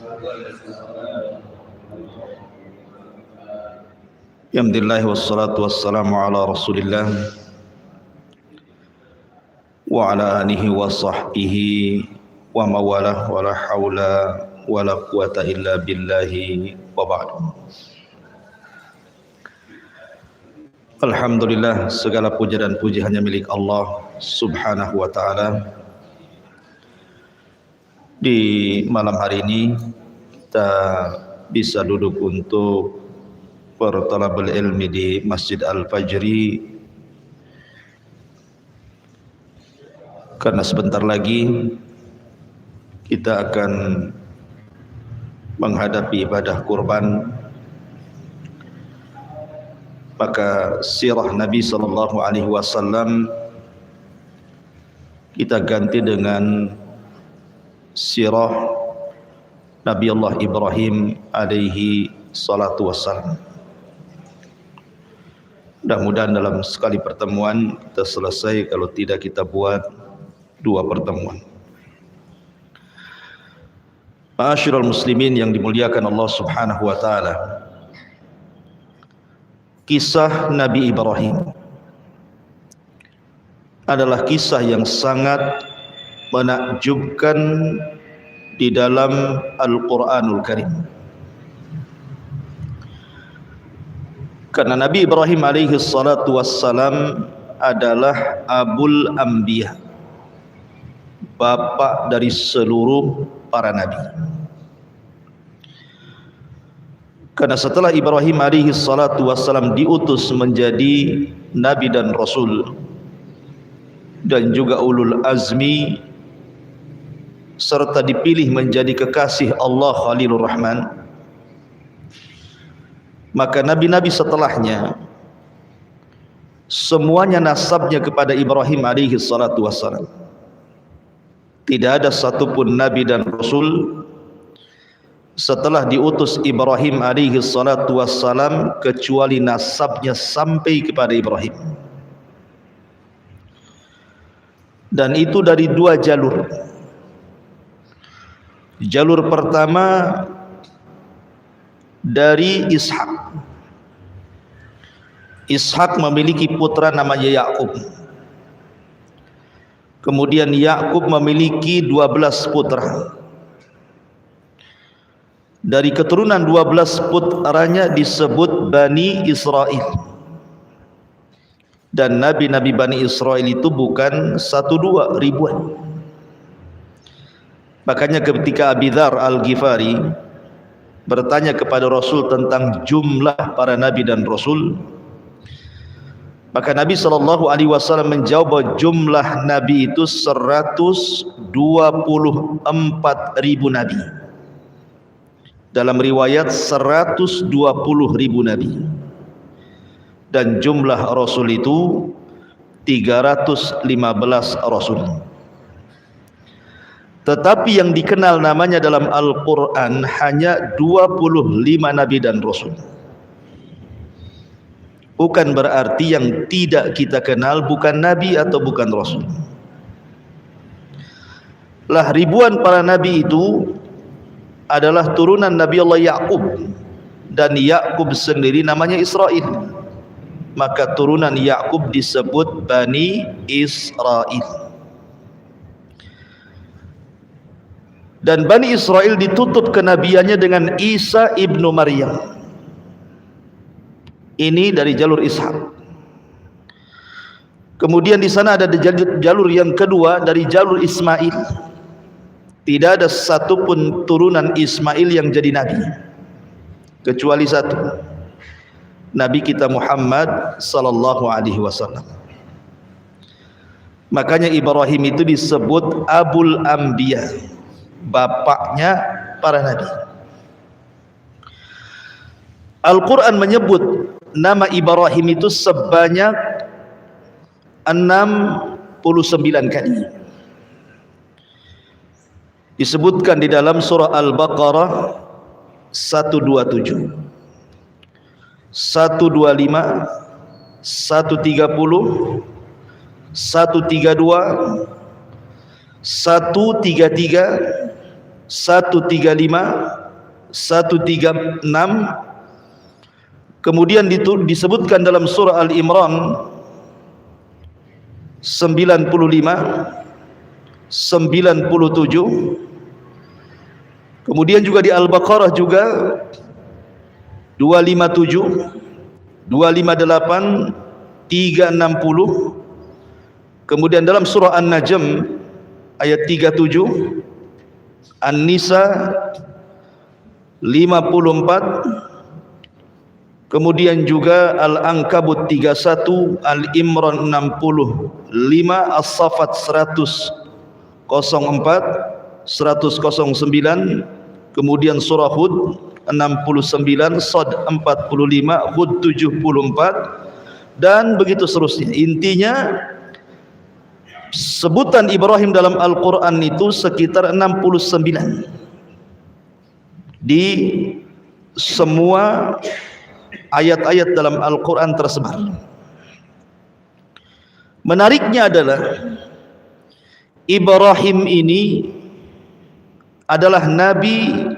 Alhamdulillah wassalatu wassalamu ala Rasulillah wa ala alihi wa sahbihi wa mawalah wa la hawla wa la quwata illa billahi wa ba'du. Alhamdulillah, segala puja dan puji hanya milik Allah Subhanahu wa ta'ala. Di malam hari ini kita bisa duduk untuk bertalabul ilmi di Masjid Al-Fajri, karena sebentar lagi kita akan menghadapi ibadah kurban. Maka sirah Nabi sallallahu alaihi wasallam kita ganti dengan sirah Nabi Allah Ibrahim alaihi salatu wassalam. Mudah-mudahan dalam sekali pertemuan kita selesai, kalau tidak kita buat 2 pertemuan. Ma'asyiral muslimin yang dimuliakan Allah Subhanahu wa taala. Kisah Nabi Ibrahim adalah kisah yang sangat menakjubkan di dalam Al-Qur'anul Karim. Karena Nabi Ibrahim alaihi salatu wassalam adalah Abul Anbiya, bapak dari seluruh para nabi. Karena setelah Ibrahim alaihi salatu wassalam diutus menjadi nabi dan rasul dan juga ulul azmi, serta dipilih menjadi kekasih Allah Khalilur Rahman, maka nabi-nabi setelahnya semuanya nasabnya kepada Ibrahim alaihi salatu wassalam. Tidak ada satupun nabi dan rasul setelah diutus Ibrahim alaihi salatu wassalam kecuali nasabnya sampai kepada Ibrahim. Dan itu dari 2 jalur. Jalur pertama dari Ishak. Ishak memiliki putra namanya Yakub. Kemudian Yakub memiliki 12 putra. Dari keturunan 12 putranya disebut Bani Israel. Dan nabi-nabi Bani Israel itu bukan 1-2, ribuan. Makanya ketika Abi Dzar Al-Ghifari bertanya kepada Rasul tentang jumlah para nabi dan rasul, maka Nabi SAW menjawab bahwa jumlah nabi itu 124.000 nabi. Dalam riwayat 120.000 nabi. Dan jumlah rasul itu 315 rasul. Tetapi yang dikenal namanya dalam Al-Quran hanya 25 nabi dan rasul. Bukan berarti yang tidak kita kenal bukan nabi atau bukan rasul. Lah ribuan para nabi itu adalah turunan Nabi Allah Yakub, dan Yakub sendiri namanya Israel. Maka turunan Yakub disebut Bani Israel. Dan Bani Israel ditutup kenabiannya dengan Isa ibnu Maryam. Ini dari jalur Ishak. Kemudian di sana ada jalur yang kedua dari jalur Ismail. Tidak ada satupun turunan Ismail yang jadi nabi kecuali satu, Nabi kita Muhammad sallallahu alaihi wasallam. Makanya Ibrahim itu disebut Abul Anbiya, bapaknya para nabi. Al-Quran menyebut nama Ibrahim itu sebanyak 69 kali. Disebutkan di dalam surah Al-Baqarah 127, 125, 130, 132, 133, 136, kemudian disebutkan dalam surah Al-Imran 95, 97, kemudian juga di Al-Baqarah juga 257, 258, 360, kemudian dalam surah An-Najm ayat 37, An-Nisa 54, kemudian juga Al-Ankabut 31, Al-Imran 65, As-Saffat 104, 109, kemudian surah Hud 69, Shad 45, Hud 74, dan begitu seterusnya. Intinya sebutan Ibrahim dalam Al-Quran itu sekitar 69 di semua ayat-ayat dalam Al-Quran tersebar. Menariknya adalah Ibrahim ini adalah nabi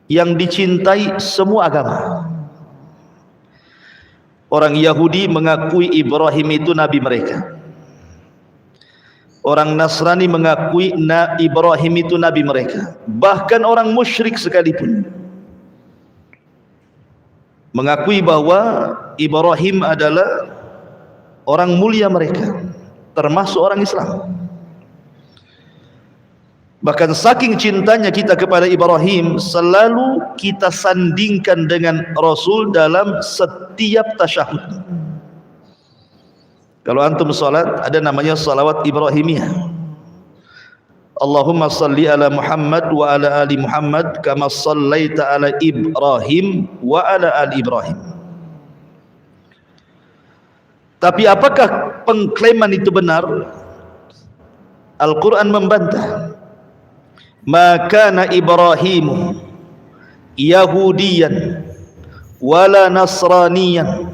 yang dicintai semua agama. Orang Yahudi mengakui Ibrahim itu nabi mereka. Orang Nasrani mengakui Ibrahim itu nabi mereka. Bahkan orang musyrik sekalipun mengakui bahwa Ibrahim adalah orang mulia mereka, termasuk orang Islam. Bahkan saking cintanya kita kepada Ibrahim, selalu kita sandingkan dengan Rasul dalam setiap tasyahud. Kalau antum salat, ada namanya salawat Ibrahimiyah. Allahumma salli ala Muhammad wa ala ali Muhammad kama sallaita ala Ibrahim wa ala ali Ibrahim. Tapi apakah pengklaiman itu benar? Al-Quran membantah. Maka na Ibrahimu Yahudiyan wala Nasraniyan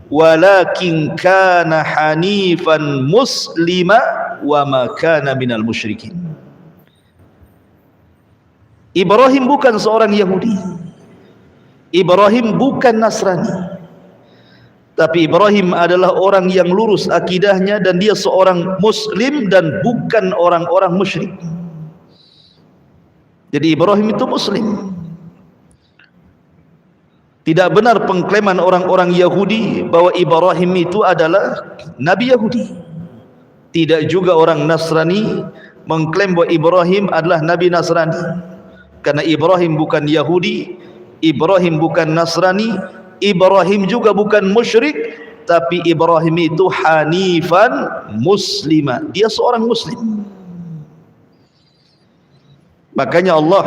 walakin kana hanifan muslima wa ma kana minal musyrikin. Ibrahim bukan seorang Yahudi, Ibrahim bukan Nasrani, tapi Ibrahim adalah orang yang lurus akidahnya dan dia seorang muslim dan bukan orang-orang musyrik. Jadi Ibrahim itu muslim. Tidak benar pengklaiman orang-orang Yahudi bahwa Ibrahim itu adalah Nabi Yahudi. Tidak juga orang Nasrani mengklaim bahwa Ibrahim adalah Nabi Nasrani. Karena Ibrahim bukan Yahudi, Ibrahim bukan Nasrani, Ibrahim juga bukan musyrik, tapi Ibrahim itu hanifan muslima. Dia seorang muslim. Makanya Allah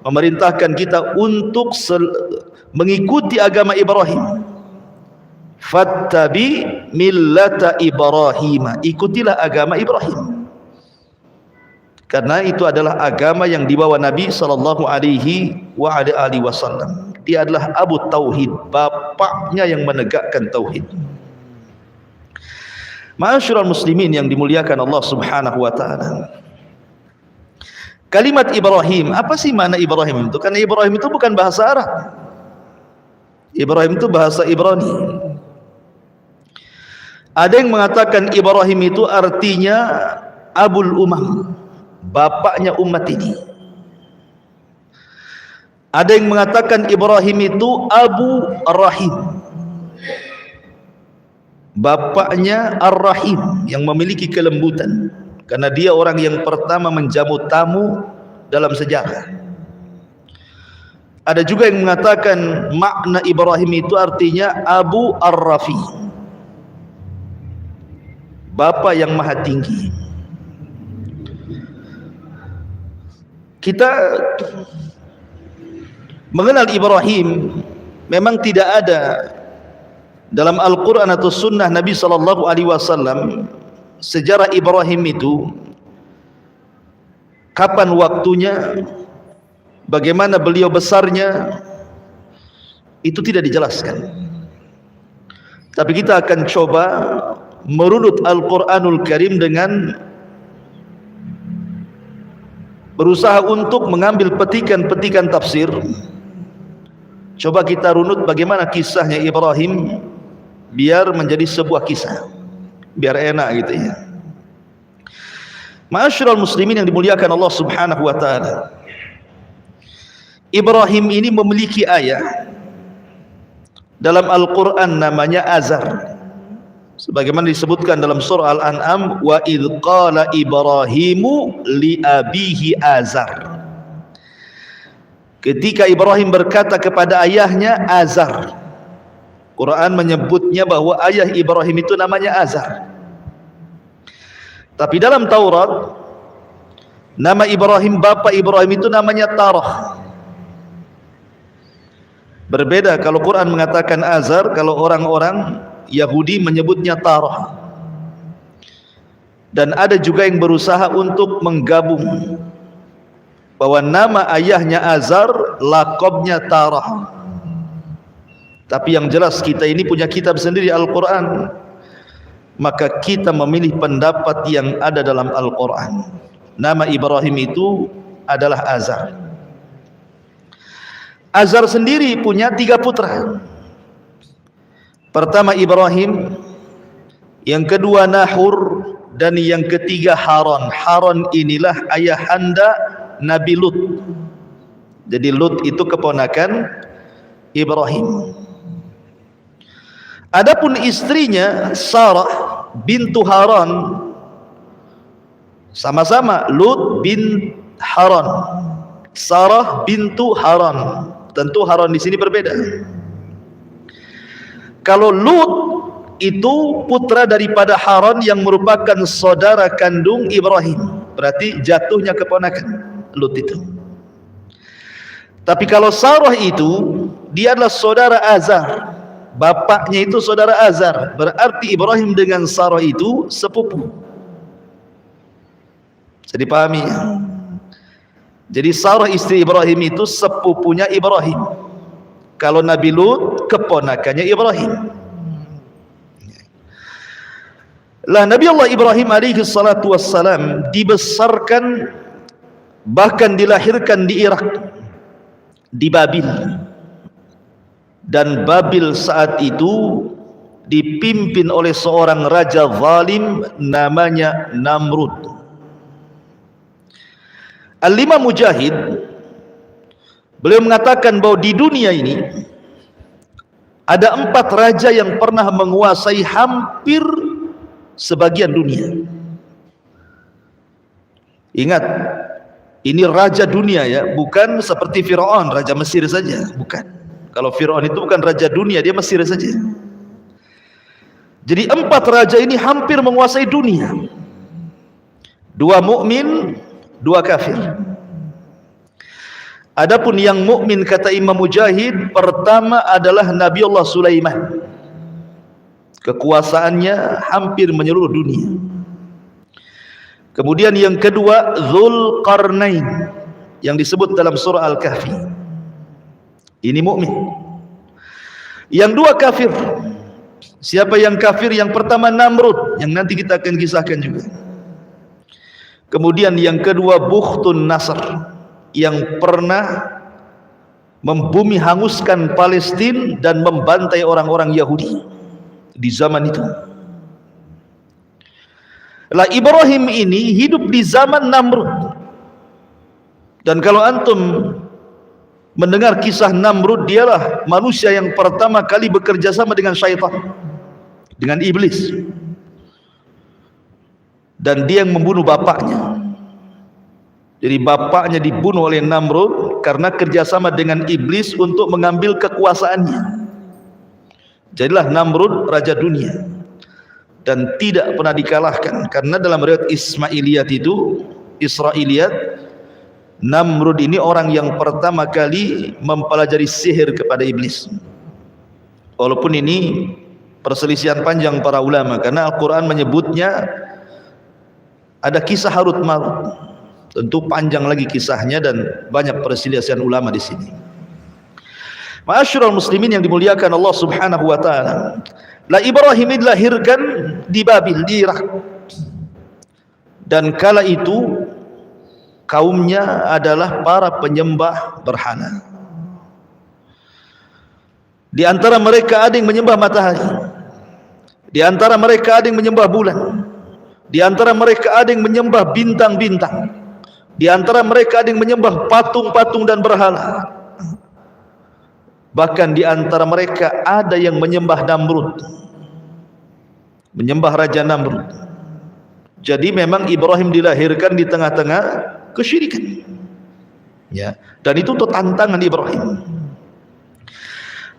memerintahkan kita untuk mengikuti agama Ibrahim. Fattabi millata Ibrahim, ikutilah agama Ibrahim, karena itu adalah agama yang dibawa Nabi sallallahu alaihi wasallam. Dia adalah Abu Tauhid, bapaknya yang menegakkan tauhid. Ma'asyiral muslimin yang dimuliakan Allah Subhanahu wa taala. Kalimat Ibrahim, apa sih makna Ibrahim itu? Karena Ibrahim itu bukan bahasa Arab. Ibrahim itu bahasa Ibrani. Ada yang mengatakan Ibrahim itu artinya Abul Umam, bapaknya umat ini. Ada yang mengatakan Ibrahim itu Abu Rahim, bapaknya Ar-Rahim, yang memiliki kelembutan, karena dia orang yang pertama menjamu tamu dalam sejarah. Ada juga yang mengatakan makna Ibrahim itu artinya Abu Ar-Rafi, Bapa yang maha tinggi. Kita mengenal Ibrahim memang tidak ada dalam Al-Quran atau Sunnah Nabi SAW sejarah Ibrahim itu, kapan waktunya, bagaimana beliau besarnya, itu tidak dijelaskan. Tapi kita akan coba merunut Al-Quranul Karim dengan berusaha untuk mengambil petikan-petikan tafsir. Coba kita runut bagaimana kisahnya Ibrahim biar menjadi sebuah kisah, biar enak gitu ya. Ma'asyiral muslimin yang dimuliakan Allah Subhanahu wa taala, Ibrahim ini memiliki ayah dalam Al-Qur'an namanya Azar. Sebagaimana disebutkan dalam surah Al-An'am, wa idz qala Ibrahimu li abihi Azar. Ketika Ibrahim berkata kepada ayahnya Azar. Quran menyebutnya bahwa ayah Ibrahim itu namanya Azar. Tapi dalam Taurat nama Ibrahim, bapak Ibrahim itu namanya Tarah. Berbeda kalau Quran mengatakan Azar, kalau orang-orang Yahudi menyebutnya Tarah. Dan ada juga yang berusaha untuk menggabung bahwa nama ayahnya Azar, lakabnya Tarah. Tapi yang jelas kita ini punya kitab sendiri Al-Quran, maka kita memilih pendapat yang ada dalam Al-Quran. Nama Ibrahim itu adalah Azar. Azar sendiri punya 3 putra. Pertama Ibrahim, yang kedua Nahur, dan yang ketiga Haran. Haran inilah ayahanda Nabi Lut. Jadi Lut itu keponakan Ibrahim. Adapun istrinya Sarah bintu Haran, sama-sama Lut bin Haran, Sarah bintu Haran. Tentu Haran di sini berbeda. Kalau Lut itu putra daripada Haran yang merupakan saudara kandung Ibrahim, berarti jatuhnya keponakan Lut itu. Tapi kalau Sarah itu, dia adalah saudara Azar, bapaknya itu saudara Azar, berarti Ibrahim dengan Sarah itu sepupu. Jadi pahami ya? Jadi Sarah istri Ibrahim itu sepupunya Ibrahim. Kalau Nabi Lut keponakannya Ibrahim. Lah Nabi Allah Ibrahim alaihi salatu wassalam dibesarkan, bahkan dilahirkan di Irak, di Babil. Dan Babil saat itu dipimpin oleh seorang raja zalim namanya Namrud. Al-Imam Mujahid beliau mengatakan bahwa di dunia ini ada 4 raja yang pernah menguasai hampir sebagian dunia. Ingat, ini raja dunia ya, bukan seperti Firaun raja Mesir saja, bukan. Kalau Firaun itu bukan raja dunia, dia Mesir saja. Jadi 4 raja ini hampir menguasai dunia. 2 mukmin, 2 kafir. Adapun yang mukmin kata Imam Mujahid, pertama adalah Nabi Allah Sulaiman. Kekuasaannya hampir menyeluruh dunia. Kemudian yang kedua Dzulqarnain yang disebut dalam surah Al-Kahfi. Ini mukmin. Yang 2 kafir. Siapa yang kafir? Yang pertama Namrud, yang nanti kita akan kisahkan juga. Kemudian yang kedua Bukhtun Nasr, yang pernah membumi hanguskan Palestina dan membantai orang-orang Yahudi di zaman itu. Lah Ibrahim ini hidup di zaman Namrud. Dan kalau antum mendengar kisah Namrud, dialah manusia yang pertama kali bekerja sama dengan syaitan, dengan iblis. Dan dia yang membunuh bapaknya. Jadi bapaknya dibunuh oleh Namrud karena kerjasama dengan iblis untuk mengambil kekuasaannya. Jadilah Namrud raja dunia dan tidak pernah dikalahkan. Karena dalam riwayat Ismailiyat itu, Israiliyat, Namrud ini orang yang pertama kali mempelajari sihir kepada iblis. Walaupun ini perselisihan panjang para ulama, karena Al-Quran menyebutnya ada kisah Harut Marut. Tentu panjang lagi kisahnya dan banyak perselisihan ulama di sini. Ma'asyiral muslimin yang dimuliakan Allah Subhanahu wa taala. La Ibrahim dilahirkan di Babil, di Irak. Dan kala itu kaumnya adalah para penyembah berhala. Di antara mereka ada yang menyembah matahari, di antara mereka ada yang menyembah bulan, di antara mereka ada yang menyembah bintang-bintang, di antara mereka ada yang menyembah patung-patung dan berhala. Bahkan di antara mereka ada yang menyembah Namrud, menyembah Raja Namrud. Jadi memang Ibrahim dilahirkan di tengah-tengah kesyirikan, ya, dan itu tantangan Ibrahim.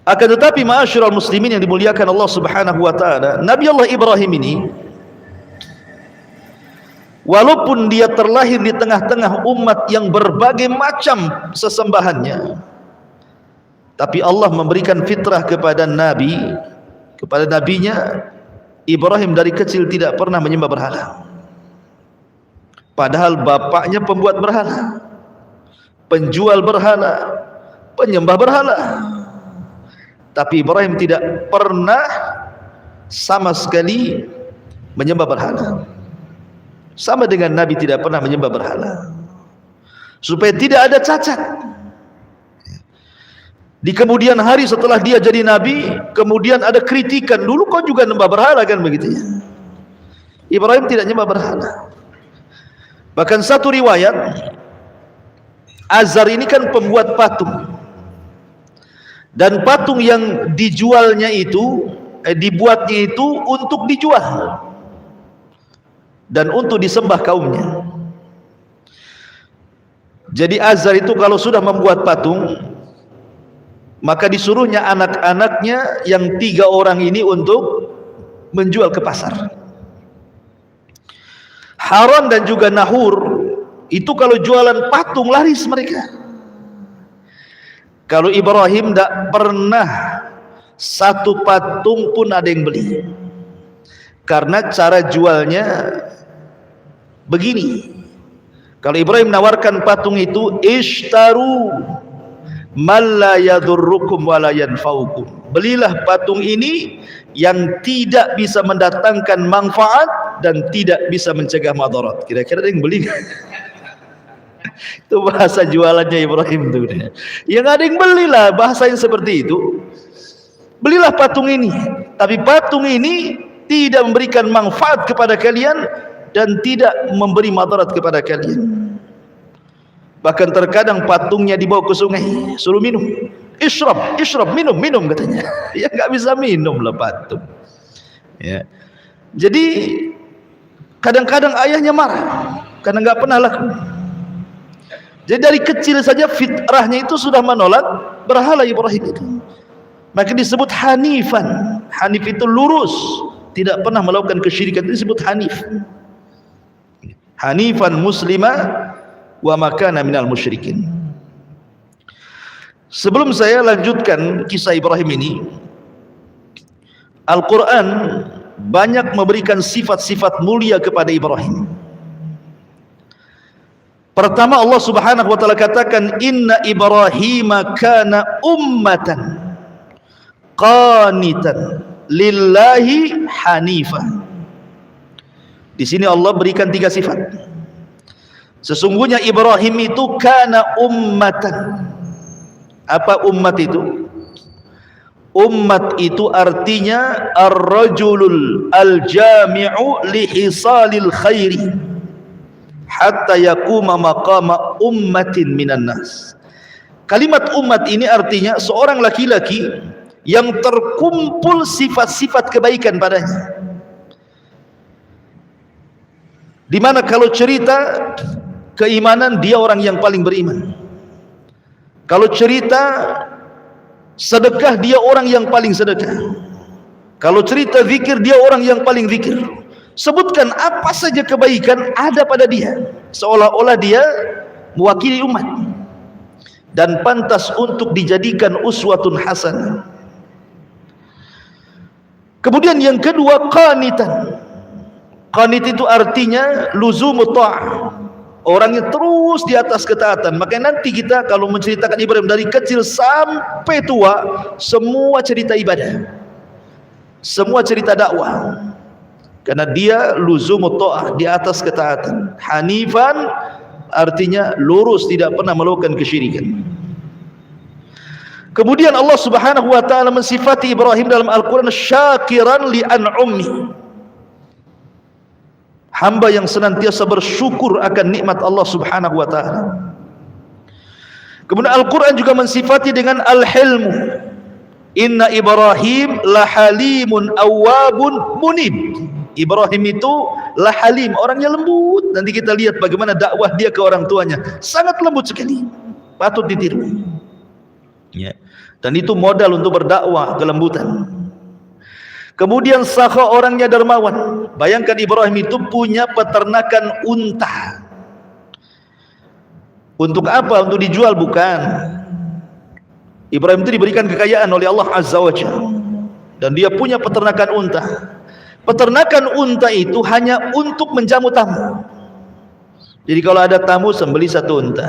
Akan tetapi ma'asyiral muslimin yang dimuliakan Allah Subhanahu wa taala, Nabi Allah Ibrahim ini walaupun dia terlahir di tengah-tengah umat yang berbagai macam sesembahannya, tapi Allah memberikan fitrah kepada nabinya Ibrahim dari kecil tidak pernah menyembah berhala. Padahal bapaknya pembuat berhala, penjual berhala, penyembah berhala. Tapi Ibrahim tidak pernah sama sekali menyembah berhala. Sama dengan Nabi tidak pernah menyembah berhala, supaya tidak ada cacat. Di kemudian hari setelah dia jadi Nabi, kemudian ada kritikan, dulu kau juga menyembah berhala kan, begitu ya. Ibrahim tidak menyembah berhala. Bahkan satu riwayat, Azar ini kan pembuat patung, dan patung yang dijualnya itu, dibuatnya itu untuk dijual dan untuk disembah kaumnya. Jadi Azar itu kalau sudah membuat patung, maka disuruhnya anak-anaknya yang 3 orang ini untuk menjual ke pasar. Haran dan juga Nahur itu kalau jualan patung laris mereka. Kalau Ibrahim tidak pernah satu patung pun ada yang beli, karena cara jualnya begini. Kalau Ibrahim menawarkan patung itu, ishtaru man la yadurrukum wa la yanfa'ukum, belilah patung ini yang tidak bisa mendatangkan manfaat dan tidak bisa mencegah madarat. Kira-kira ada yang beli? Itu bahasa jualannya Ibrahim tuh. Yang ada yang belilah, bahasa yang seperti itu. Belilah patung ini, tapi patung ini tidak memberikan manfaat kepada kalian dan tidak memberi madarat kepada kalian. Bahkan terkadang patungnya dibawa ke sungai, suruh minum. Ishrab, minum katanya. Ya nggak bisa minum lah patung. Ya. Jadi kadang-kadang ayahnya marah karena nggak pernah laku. Jadi dari kecil saja fitrahnya itu sudah menolak berhala Ibrahim itu. Maka disebut hanifan. Hanif itu lurus, tidak pernah melakukan kesyirikan, itu disebut hanif. Hanifan muslimah wa makana minal musyrikin. Sebelum saya lanjutkan kisah Ibrahim ini, Al-Quran banyak memberikan sifat-sifat mulia kepada Ibrahim. Pertama, Allah Subhanahu wa taala katakan, inna Ibrahima kana ummatan qanitan lillahi hanifan. Di sini Allah berikan 3 sifat. Sesungguhnya Ibrahim itu kana ummatan. Apa ummat itu? Ummat itu artinya ar-rajulul al-jami'u li hisalil khairi hatta yakuma maqama ummatin minan nas. Kalimat umat ini artinya seorang laki-laki yang terkumpul sifat-sifat kebaikan padanya. Dimana kalau cerita keimanan, dia orang yang paling beriman. Kalau cerita sedekah, dia orang yang paling sedekah. Kalau cerita zikir, dia orang yang paling zikir. Sebutkan apa saja kebaikan ada pada dia, seolah-olah dia mewakili umat dan pantas untuk dijadikan uswatun hasanah. Kemudian yang kedua, qanitan. Qanit itu artinya luzumut ta'ah, orang yang terus di atas ketaatan. Makanya nanti kita kalau menceritakan Ibrahim dari kecil sampai tua, semua cerita ibadah, semua cerita dakwah, karena dia luzumut ta'ah, di atas ketaatan. Hanifan artinya lurus, tidak pernah melakukan kesyirikan. Kemudian Allah Subhanahu wa taala mensifati Ibrahim dalam Al-Qur'an syakiran li an'umi, hamba yang senantiasa bersyukur akan nikmat Allah Subhanahu wa taala. Kemudian Al-Qur'an juga mensifati dengan al-hilmu, inna Ibrahim lahalimun awwabun munib. Ibrahim itu lahalim, orangnya lembut. Nanti kita lihat bagaimana dakwah dia ke orang tuanya, sangat lembut sekali, patut ditiru. Ya. Dan itu modal untuk berdakwah, kelembutan. Kemudian sakha, orangnya dermawan. Bayangkan Ibrahim itu punya peternakan unta. Untuk apa? Untuk dijual? Bukan. Ibrahim itu diberikan kekayaan oleh Allah Azza wa Jalla, dan dia punya peternakan unta. Peternakan unta itu hanya untuk menjamu tamu. Jadi kalau ada tamu sembelih satu unta,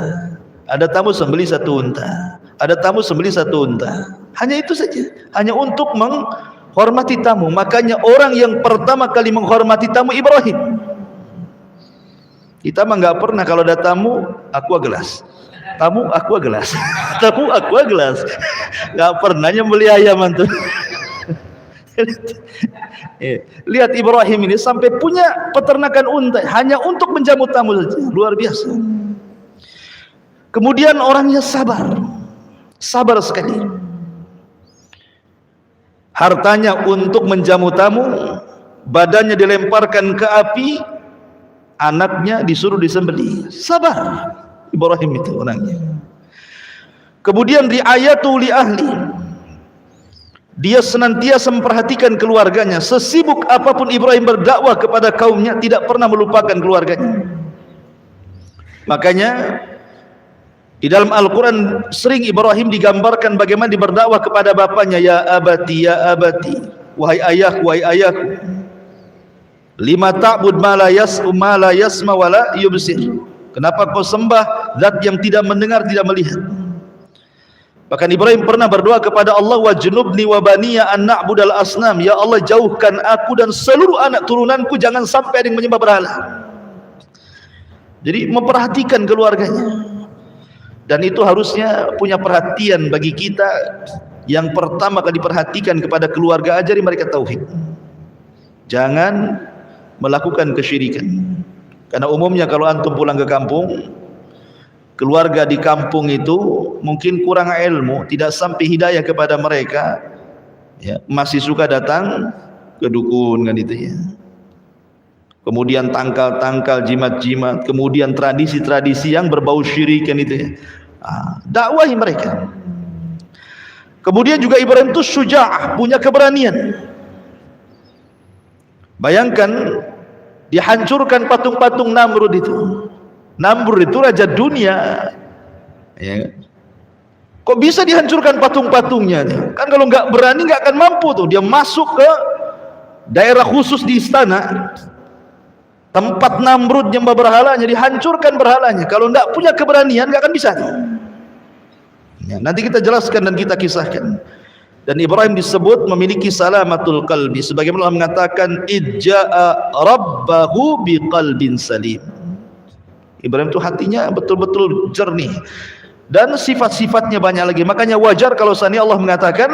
ada tamu sembelih satu unta, ada tamu sembelih satu unta. Hanya itu saja, hanya untuk menghormati tamu. Makanya orang yang pertama kali menghormati tamu Ibrahim. Kita mah nggak pernah kalau ada tamu aqua gelas, tamu aqua gelas, tamu aqua gelas, nggak pernah nyembelih ayam antum. Lihat Ibrahim ini sampai punya peternakan unta hanya untuk menjamu tamu saja, luar biasa. Kemudian orangnya sabar, sabar sekali. Hartanya untuk menjamu tamu, badannya dilemparkan ke api, anaknya disuruh disembelih. Sabar Ibrahim itu orangnya. Kemudian riayatu li ahli, dia senantiasa memperhatikan keluarganya. Sesibuk apapun Ibrahim berdakwah kepada kaumnya, tidak pernah melupakan keluarganya. Makanya di dalam Al-Quran sering Ibrahim digambarkan bagaimana dia berdakwah kepada bapaknya. Ya abati, ya abati, wahai ayahku, lima ta'bud ma la yasma wa la yubsir. Kenapa kau sembah zat yang tidak mendengar, tidak melihat? Bahkan Ibrahim pernah berdoa kepada Allah, wajnubni wa baniya an na'budal asnam. Ya Allah, jauhkan aku dan seluruh anak turunanku jangan sampai ada yang menyembah berhala. Jadi memperhatikan keluarganya. Dan itu harusnya punya perhatian bagi kita. Yang pertama kali diperhatikan kepada keluarga, ajari mereka tauhid. Jangan melakukan kesyirikan. Karena umumnya kalau antum pulang ke kampung, keluarga di kampung itu mungkin kurang ilmu, tidak sampai hidayah kepada mereka, ya, masih suka datang ke dukun kan itu ya. Kemudian tangkal-tangkal, jimat-jimat, kemudian tradisi-tradisi yang berbau syirik kan itu ya. Dakwahi mereka. Kemudian juga Ibrahim itu syuja'ah, punya keberanian. Bayangkan dihancurkan patung-patung Namrud itu. Namrud itu raja dunia, ya. Kok bisa dihancurkan patung-patungnya? Kan kalau nggak berani nggak akan mampu tuh. Dia masuk ke daerah khusus di istana, tempat Namrud nyembah berhalanya, dihancurkan berhalanya. Kalau nggak punya keberanian nggak akan bisa. Ya, nanti kita jelaskan dan kita kisahkan. Dan Ibrahim disebut memiliki salamatul qalbi, sebagaimana Allah mengatakan idja'a rabbahu biqalbin salim. Ibrahim itu hatinya betul-betul jernih, dan sifat-sifatnya banyak lagi. Makanya wajar kalau seandainya Allah mengatakan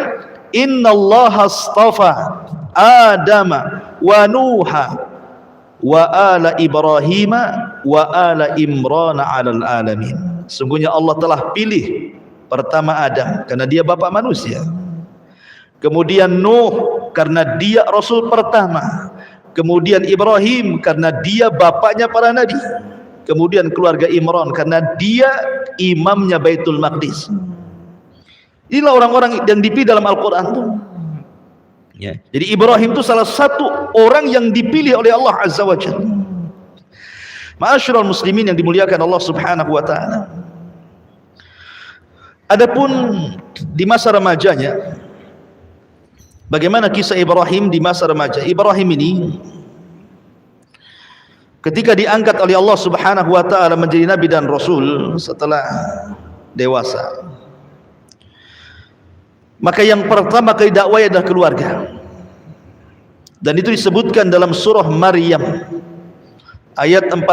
innallaha astafa Adama wa Nuha wa ala Ibrahima wa ala Imrana 'alal alamin. Sungguhnya Allah telah pilih pertama Adam karena dia bapak manusia. Kemudian Nuh karena dia rasul pertama. Kemudian Ibrahim karena dia bapaknya para nabi. Kemudian keluarga Imran karena dia imamnya Baitul Maqdis. Inilah orang-orang yang dipilih dalam Al-Quran itu. Ya. Jadi Ibrahim itu salah satu orang yang dipilih oleh Allah Azza wa Jalla. Ma'asyiral muslimin yang dimuliakan Allah Subhanahu wa taala. Adapun di masa remajanya, bagaimana kisah Ibrahim di masa remaja? Ibrahim ini ketika diangkat oleh Allah Subhanahu wa taala menjadi nabi dan rasul setelah dewasa, maka yang pertama kali dakwah adalah keluarga. Dan itu disebutkan dalam surah Maryam ayat 41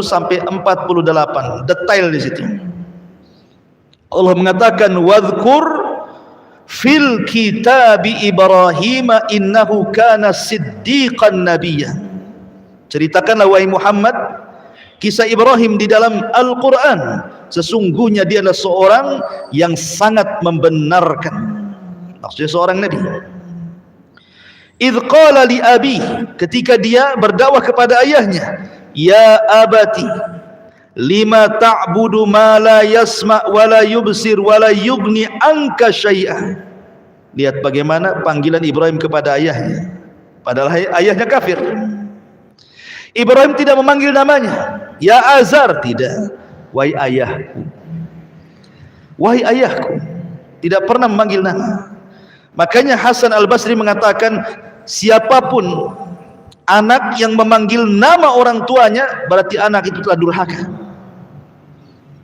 sampai 48, detail di situ. Allah mengatakan wadhkur fil kitabi Ibrahim innahu kana siddiqan nabiyya. Ceritakanlah wahai Muhammad kisah Ibrahim di dalam Al-Quran. Sesungguhnya dia adalah seorang yang sangat membenarkan, maksudnya seorang nabi. Idh qala li abi, ketika dia berdakwah kepada ayahnya, ya abati lima ta'budu ma la yasma' wa la yubsir wa la yughni anka syai'a. Lihat bagaimana panggilan Ibrahim kepada ayahnya, padahal ayahnya kafir. Ibrahim tidak memanggil namanya ya Azar, tidak, wahai ayahku, wahai ayahku, tidak pernah memanggil nama. Makanya Hasan Al-Basri mengatakan siapapun anak yang memanggil nama orang tuanya berarti anak itu telah durhaka.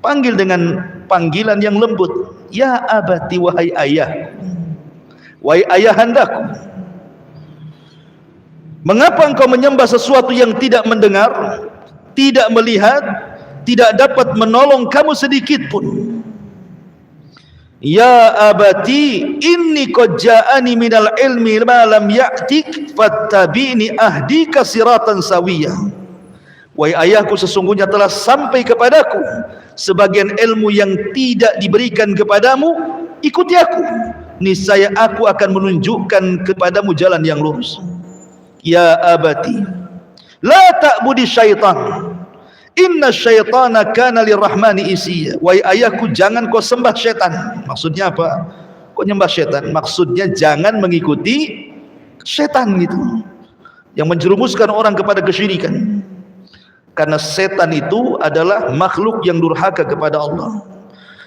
Panggil dengan panggilan yang lembut, ya abati, wahai ayahku, wahai ayahandaku. Mengapa engkau menyembah sesuatu yang tidak mendengar, tidak melihat, tidak dapat menolong kamu sedikit pun? Ya abati inni qad ja'ani minal ilmi ma lam ya'tik fattabi'ni ahdika siratan sawiyah. Wahai ayahku, sesungguhnya telah sampai kepadaku sebagian ilmu yang tidak diberikan kepadamu, ikuti aku, niscaya aku akan menunjukkan kepadamu jalan yang lurus. Ya abati la ta'budi syaitan inna syaitana kana lirrahmani isiyya. Wahai ayahku, jangan kau sembah syaitan. Maksudnya apa? Kau nyembah syaitan, maksudnya jangan mengikuti syaitan gitu, yang menjerumuskan orang kepada kesyirikan. Karena setan itu adalah makhluk yang durhaka kepada Allah.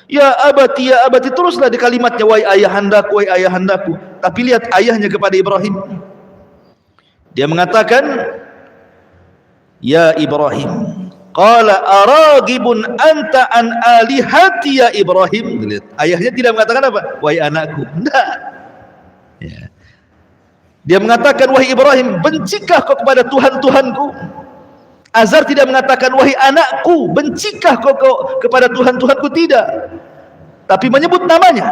Ya abati, teruslah di kalimatnya, wahai ayahandaku, wahai ayahandaku. Tapi lihat ayahnya kepada Ibrahim, dia mengatakan ya Ibrahim, qala aragibun anta an alihati ya Ibrahim. Lihat, ayahnya tidak mengatakan apa? Wahai anakku, tidak ya. Dia mengatakan wahai Ibrahim, bencikah kau kepada Tuhan-Tuhanku? Azar tidak mengatakan wahai anakku, bencikah kau kepada Tuhan-Tuhanku, tidak, tapi menyebut namanya,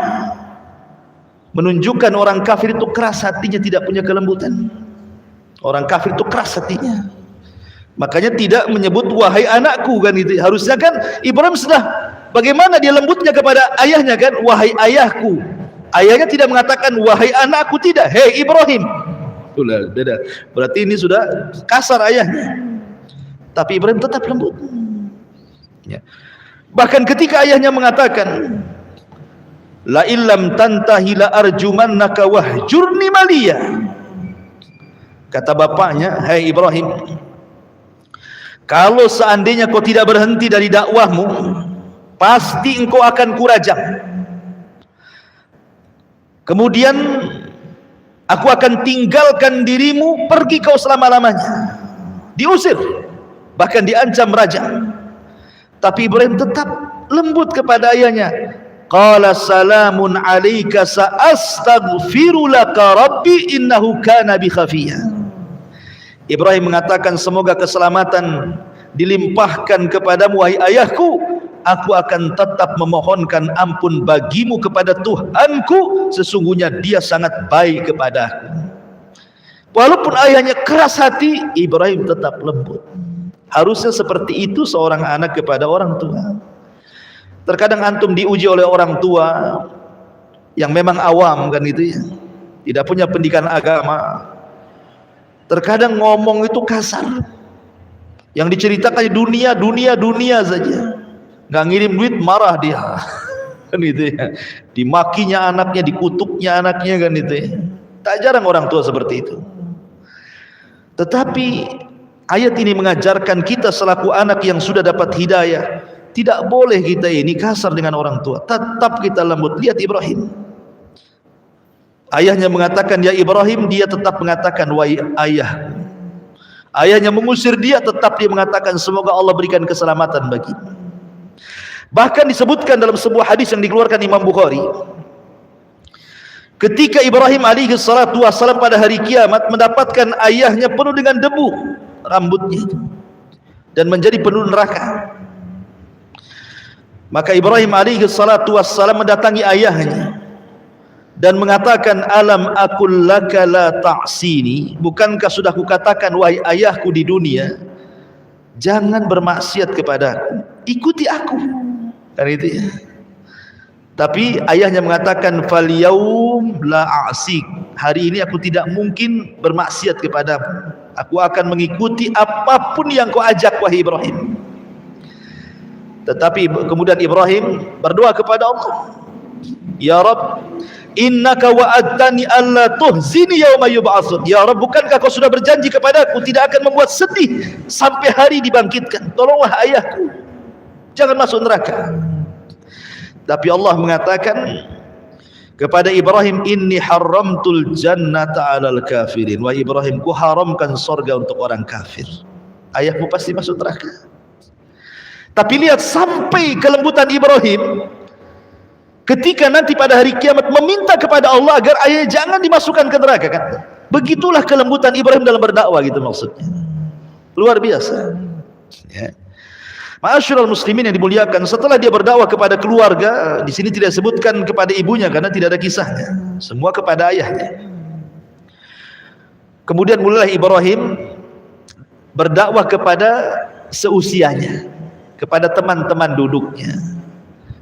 menunjukkan orang kafir itu keras hatinya, tidak punya kelembutan. Orang kafir itu keras hatinya, makanya tidak menyebut wahai anakku kan itu. Harusnya kan Ibrahim sudah, bagaimana dia lembutnya kepada ayahnya kan, wahai ayahku. Ayahnya tidak mengatakan wahai anakku, tidak, hei Ibrahim. Beda. Berarti ini sudah kasar ayahnya. Tapi Ibrahim tetap lembut ya. Bahkan ketika ayahnya mengatakan la illam tantahi la arjumannaka wahjurni maliya, kata bapaknya, hai Ibrahim, kalau seandainya kau tidak berhenti dari dakwahmu, pasti engkau akan kurajam. Kemudian aku akan tinggalkan dirimu, pergi kau selama-lamanya. Diusir, bahkan diancam raja. Tapi Ibrahim tetap lembut kepada ayahnya. Qala salamun alayka sa'astaghfiru laka rabbi innahu kana bi khafiyya. Ibrahim mengatakan semoga keselamatan dilimpahkan kepadamu wahai ayahku, aku akan tetap memohonkan ampun bagimu kepada Tuhanku, sesungguhnya dia sangat baik kepadaku. Walaupun ayahnya keras hati, Ibrahim tetap lembut. Harusnya seperti itu seorang anak kepada orang tua. Terkadang antum diuji oleh orang tua yang memang awam kan itu ya, tidak punya pendidikan agama. Terkadang ngomong itu kasar, yang diceritakan dunia saja, nggak ngirim duit marah dia kan itu ya, dimakinya anaknya, dikutuknya anaknya kan itu ya. Tak jarang orang tua seperti itu. Tetapi ayat ini mengajarkan kita selaku anak yang sudah dapat hidayah, tidak boleh kita ini kasar dengan orang tua, tetap kita lembut. Lihat Ibrahim, ayahnya mengatakan ya Ibrahim, dia tetap mengatakan wahai ayah. Ayahnya mengusir dia, tetap dia mengatakan semoga Allah berikan keselamatan bagimu. Bahkan disebutkan dalam sebuah hadis yang dikeluarkan Imam Bukhari, ketika Ibrahim alaihi salatu wassalam pada hari kiamat mendapatkan ayahnya penuh dengan debu rambutnya itu, dan menjadi penduduk neraka. Maka Ibrahim alaihi salatu wassalam mendatangi ayahnya dan mengatakan, alam aqul laka la ta'sini, bukankah sudah kukatakan wahai ayahku di dunia, jangan bermaksiat kepadaku, ikuti aku. Kan itu ya. Tapi ayahnya mengatakan, fal yaum la a'sik, hari ini aku tidak mungkin bermaksiat kepadamu, aku akan mengikuti apapun yang kau ajak wahai Ibrahim. Tetapi kemudian Ibrahim berdoa kepada Allah, ya Rabb, innaka wa'adtani alla tuhzini yauma yub'atsun. Ya Rabb, bukankah kau sudah berjanji kepadaku tidak akan membuat sedih sampai hari dibangkitkan. Tolonglah ayahku, jangan masuk neraka. Tapi Allah mengatakan kepada Ibrahim, inni haramtul jannata 'alal kafirin. Wahai Ibrahim, ku haramkan surga untuk orang kafir. Ayahmu pasti masuk neraka. Tapi lihat sampai kelembutan Ibrahim ketika nanti pada hari kiamat meminta kepada Allah agar ayahnya jangan dimasukkan ke neraka, kan? Begitulah kelembutan Ibrahim dalam berdakwah, gitu maksudnya. Luar biasa. Ya. Ma'asyiral muslimin yang dimuliakan, setelah dia berdakwah kepada keluarga, di sini tidak disebutkan kepada ibunya karena tidak ada kisahnya, semua kepada ayahnya. Kemudian mulailah Ibrahim berdakwah kepada seusianya, kepada teman-teman duduknya.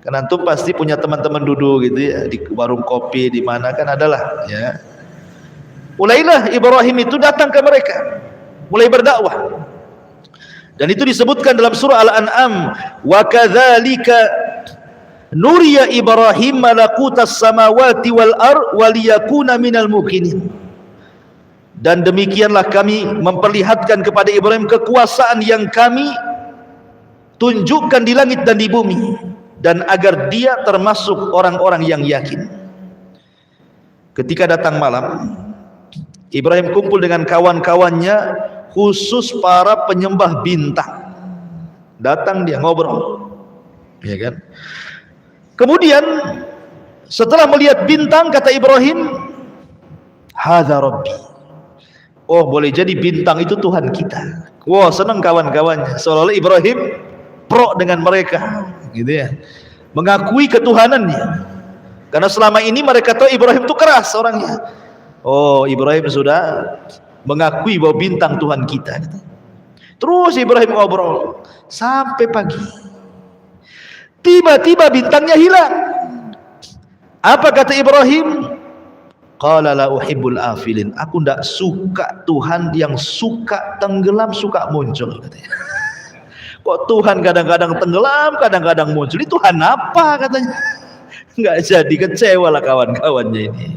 Karena antum pasti punya teman-teman duduk gitu ya, di warung kopi di mana kan adalah ya. Mulailah Ibrahim itu datang ke mereka, mulai berdakwah. Dan itu disebutkan dalam surah Al-An'am, wa kadzalika nuriya Ibrahim malakutas samawati wal ard waliyakuna minal muqinin. Dan demikianlah kami memperlihatkan kepada Ibrahim kekuasaan yang kami tunjukkan di langit dan di bumi, dan agar dia termasuk orang-orang yang yakin. Ketika datang malam, Ibrahim kumpul dengan kawan-kawannya, khusus para penyembah bintang. Datang dia ngobrol, ya kan? Kemudian setelah melihat bintang, kata Ibrahim, hadza rabbi. Oh, boleh jadi bintang itu Tuhan kita. Wah, senang kawan-kawannya. Seolah-olah Ibrahim pro dengan mereka, gitu ya, mengakui ketuhanannya. Karena selama ini mereka tahu Ibrahim itu keras orangnya. Oh, Ibrahim sudah mengakui bahwa bintang Tuhan kita. Terus Ibrahim ngobrol sampai pagi. Tiba-tiba bintangnya hilang. Apa kata Ibrahim? Qala la uhibbul afilin. Aku tidak suka Tuhan yang suka tenggelam, suka muncul, katanya. Kok Tuhan kadang-kadang tenggelam, kadang-kadang muncul? Ini Tuhan apa, katanya? Enggak jadi, kecewa lah kawan-kawannya ini.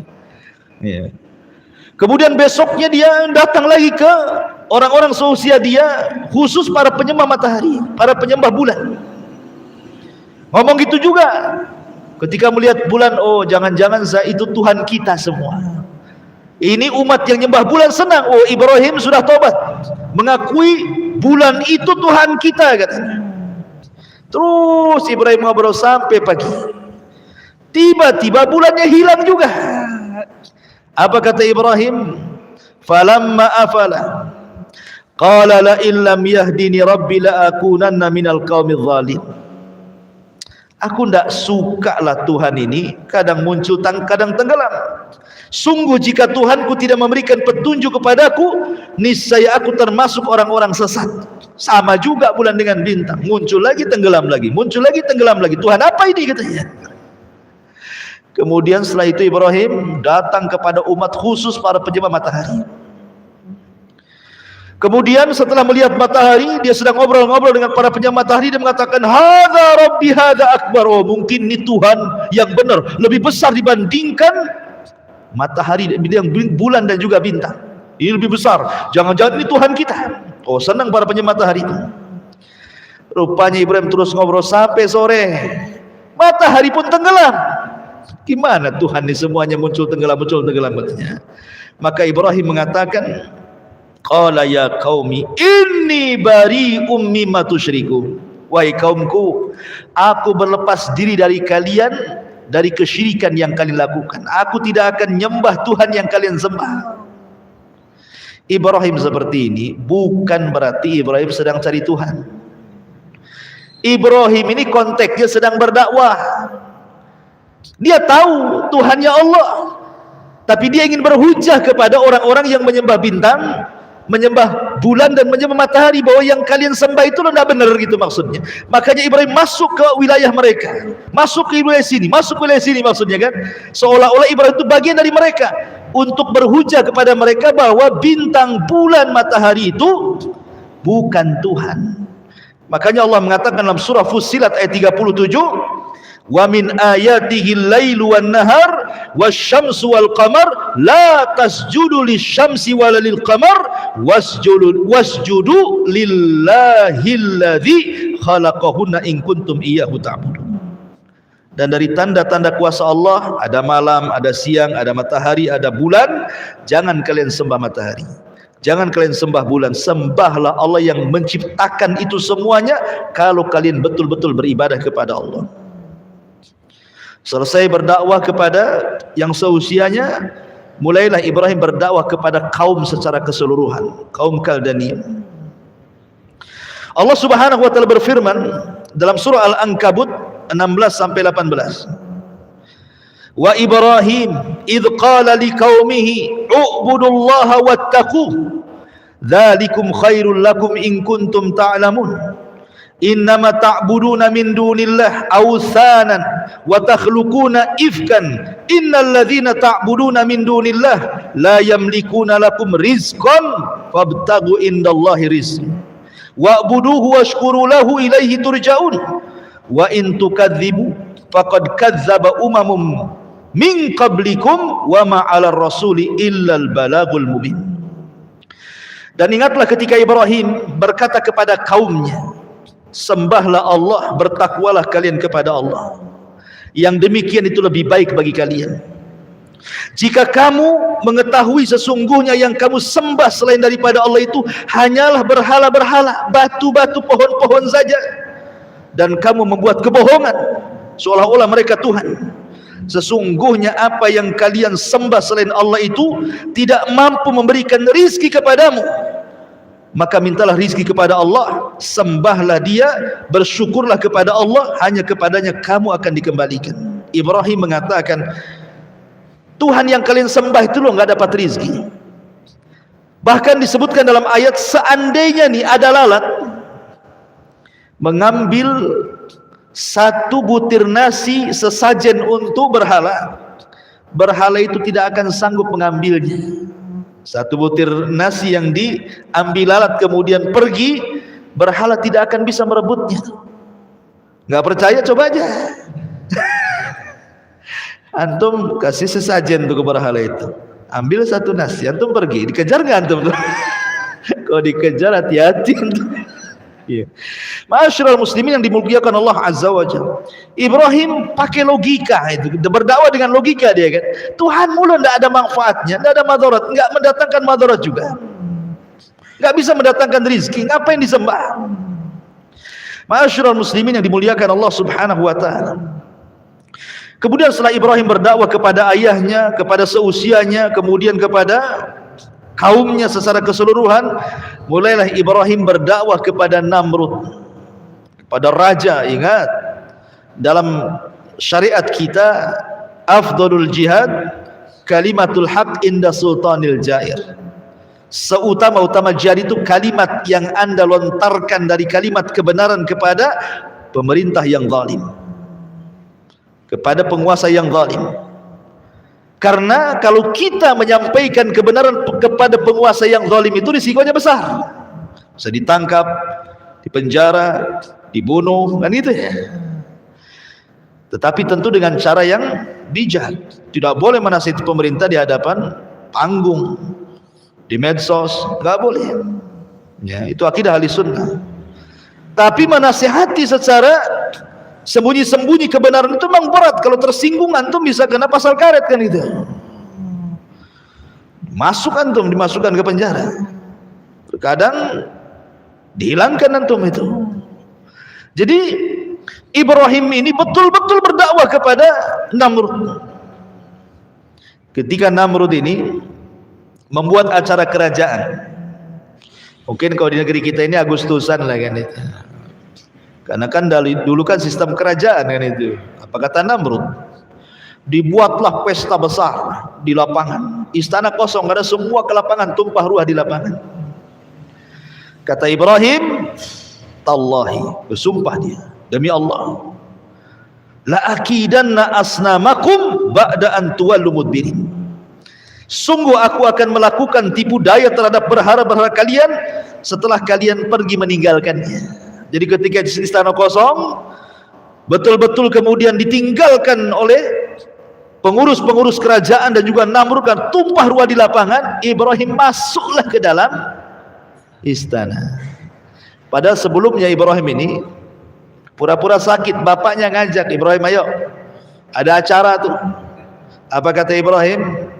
Ya. Kemudian besoknya dia datang lagi ke orang-orang seusia dia, khusus para penyembah matahari, para penyembah bulan. Ngomong gitu juga. Ketika melihat bulan, oh jangan-jangan itu Tuhan kita semua. Ini umat yang nyembah bulan senang. Oh, Ibrahim sudah tobat, mengakui bulan itu Tuhan kita, katanya. Terus Ibrahim ngobrol sampai pagi. Tiba-tiba bulannya hilang juga. Apa kata Ibrahim? Falamma afala qala la in lam yahdini rabbi la akunanna minal qaumidz zalim. Aku tidak suka lah Tuhan ini, kadang muncul, kadang tenggelam. Sungguh jika Tuhanku tidak memberikan petunjuk kepadaku, niscaya aku termasuk orang-orang sesat. Sama juga bulan dengan bintang, muncul lagi tenggelam lagi, muncul lagi tenggelam lagi. Tuhan apa ini, katanya. Kemudian setelah itu Ibrahim datang kepada umat khusus para penyembah matahari. Kemudian setelah melihat matahari, dia sedang ngobrol-ngobrol dengan para penyembah matahari, dia mengatakan, hadza rabbi hadza akbar. Oh, mungkin ini Tuhan yang benar, lebih besar dibandingkan matahari, bulan dan juga bintang. Ini lebih besar, jangan-jangan ini Tuhan kita. Oh, senang para penyembah matahari itu. Rupanya Ibrahim terus ngobrol sampai sore, matahari pun tenggelam. Gimana Tuhan ini semuanya muncul tenggelam katanya. Maka Ibrahim mengatakan, qala ya qaumi inni bari'um mimma tusyriku. Wahai kaumku, aku berlepas diri dari kalian, dari kesyirikan yang kalian lakukan. Aku tidak akan nyembah Tuhan yang kalian sembah. Ibrahim seperti ini bukan berarti Ibrahim sedang cari Tuhan. Ibrahim ini konteksnya sedang berdakwah. Dia tahu Tuhannya Allah, tapi dia ingin berhujah kepada orang-orang yang menyembah bintang, menyembah bulan dan menyembah matahari, bahwa yang kalian sembah itu tidak benar, gitu maksudnya. Makanya Ibrahim masuk ke wilayah mereka, masuk ke wilayah sini, masuk ke wilayah sini, maksudnya kan, seolah-olah Ibrahim itu bagian dari mereka, untuk berhujah kepada mereka bahwa bintang, bulan, matahari itu bukan Tuhan. Makanya Allah mengatakan dalam surah Fussilat ayat 37, wa min ayatihi al-lailu wan-nahar wasyamsu wal-qamar la tasjudu lisyamsi wala lil-qamar wasjudu lillahilladzi khalaqahunna in kuntum iyyahu ta'budun. Dan dari tanda-tanda kuasa Allah ada malam, ada siang, ada matahari, ada bulan. Jangan kalian sembah matahari, jangan kalian sembah bulan, sembahlah Allah yang menciptakan itu semuanya kalau kalian betul-betul beribadah kepada Allah. Selesai berdakwah kepada yang seusianya, mulailah Ibrahim berdakwah kepada kaum secara keseluruhan, kaum Kaldaniyun. Allah Subhanahu wa taala berfirman dalam surah Al-Ankabut 16 sampai 18. Wa Ibrahim idh qala liqaumihi u'budullaha wattaquh dzalikum khairul lakum in kuntum ta'lamun innama ta'buduna min dunillah awthanan wa takhluquna ifkan innal ladzina ta'buduna min dunillah la yamlikuna lakum rizqan fabtaghu indallahi rizqan wa'buduhu washkuru lahu ilaihi turja'un wa in tukadzibu faqad kadzdzaba umamum min qablikum wa ma 'alar rasuli illal balagul mubin. Dan ingatlah ketika Ibrahim berkata kepada kaumnya, sembahlah Allah, bertakwalah kalian kepada Allah, yang demikian itu lebih baik bagi kalian. Jika kamu mengetahui sesungguhnya yang kamu sembah selain daripada Allah itu hanyalah berhala-berhala, batu-batu, pohon-pohon saja, dan kamu membuat kebohongan seolah-olah mereka Tuhan, sesungguhnya apa yang kalian sembah selain Allah itu tidak mampu memberikan rizki kepadamu, maka mintalah rizki kepada Allah, sembahlah Dia, bersyukurlah kepada Allah, hanya kepadanya kamu akan dikembalikan. Ibrahim mengatakan, Tuhan yang kalian sembah itu loh nggak dapat rizki. Bahkan disebutkan dalam ayat, seandainya nih ada lalat mengambil satu butir nasi sesajen untuk berhala, berhala itu tidak akan sanggup mengambilnya. Satu butir nasi yang diambil lalat kemudian pergi, berhala tidak akan bisa merebutnya. Nggak percaya, coba aja. Antum kasih sesajen untuk berhala itu, ambil satu nasi, antum pergi, dikejar nggak antum? Kalau dikejar hati-hati antum. Iya. Ma'asyiral muslimin yang dimuliakan Allah Azza wa Jalla, Ibrahim pakai logika itu, berdakwah dengan logika dia kan. Tuhan mulu tidak ada manfaatnya, tidak ada madarat, enggak mendatangkan madarat juga, enggak bisa mendatangkan rizki, ngapain disembah? Ma'asyiral muslimin yang dimuliakan Allah Subhanahu wa taala. Kemudian setelah Ibrahim berdakwah kepada ayahnya, kepada seusianya, kemudian kepada kaumnya secara keseluruhan, mulailah Ibrahim berdakwah kepada Namrud, kepada raja. Ingat, dalam syariat kita afdalul jihad kalimatul haq inda sultanil jair. Seutama-utama jihad itu kalimat yang Anda lontarkan dari kalimat kebenaran kepada pemerintah yang zalim, kepada penguasa yang zalim. Karena kalau kita menyampaikan kebenaran kepada penguasa yang zalim itu risikonya besar, bisa ditangkap, dipenjara, dibunuh, kan gitu ya. Tetapi tentu dengan cara yang bijak. Tidak boleh menasihati pemerintah di hadapan panggung, di medsos, nggak boleh. Ya, itu akidah ahli sunnah. Tapi menasihati secara sembunyi-sembunyi kebenaran itu memang berat. Kalau tersinggung antum bisa kena pasal karet kan itu. Masuk antum, dimasukkan ke penjara. Terkadang dihilangkan antum itu. Jadi Ibrahim ini betul-betul berdakwah kepada Namrud. Ketika Namrud ini membuat acara kerajaan. Mungkin kalau di negeri kita ini Agustusan lah kan itu. Karena kan dulu kan sistem kerajaan kan itu. Apa kata Namrud? Dibuatlah pesta besar di lapangan. Istana kosong, ada semua ke lapangan, tumpah ruah di lapangan. Kata Ibrahim, tallahi, bersumpah dia, demi Allah, la akidanna asnamakum ba'da an tuwallu mudbirin. Sungguh aku akan melakukan tipu daya terhadap berhala-berhala kalian setelah kalian pergi meninggalkannya. Jadi ketika istana kosong, betul-betul kemudian ditinggalkan oleh pengurus-pengurus kerajaan dan juga Namrud, kan tumpah ruah di lapangan, Ibrahim masuklah ke dalam istana. Padahal sebelumnya Ibrahim ini pura-pura sakit, bapaknya ngajak Ibrahim, ayo ada acara tuh. Apa kata Ibrahim?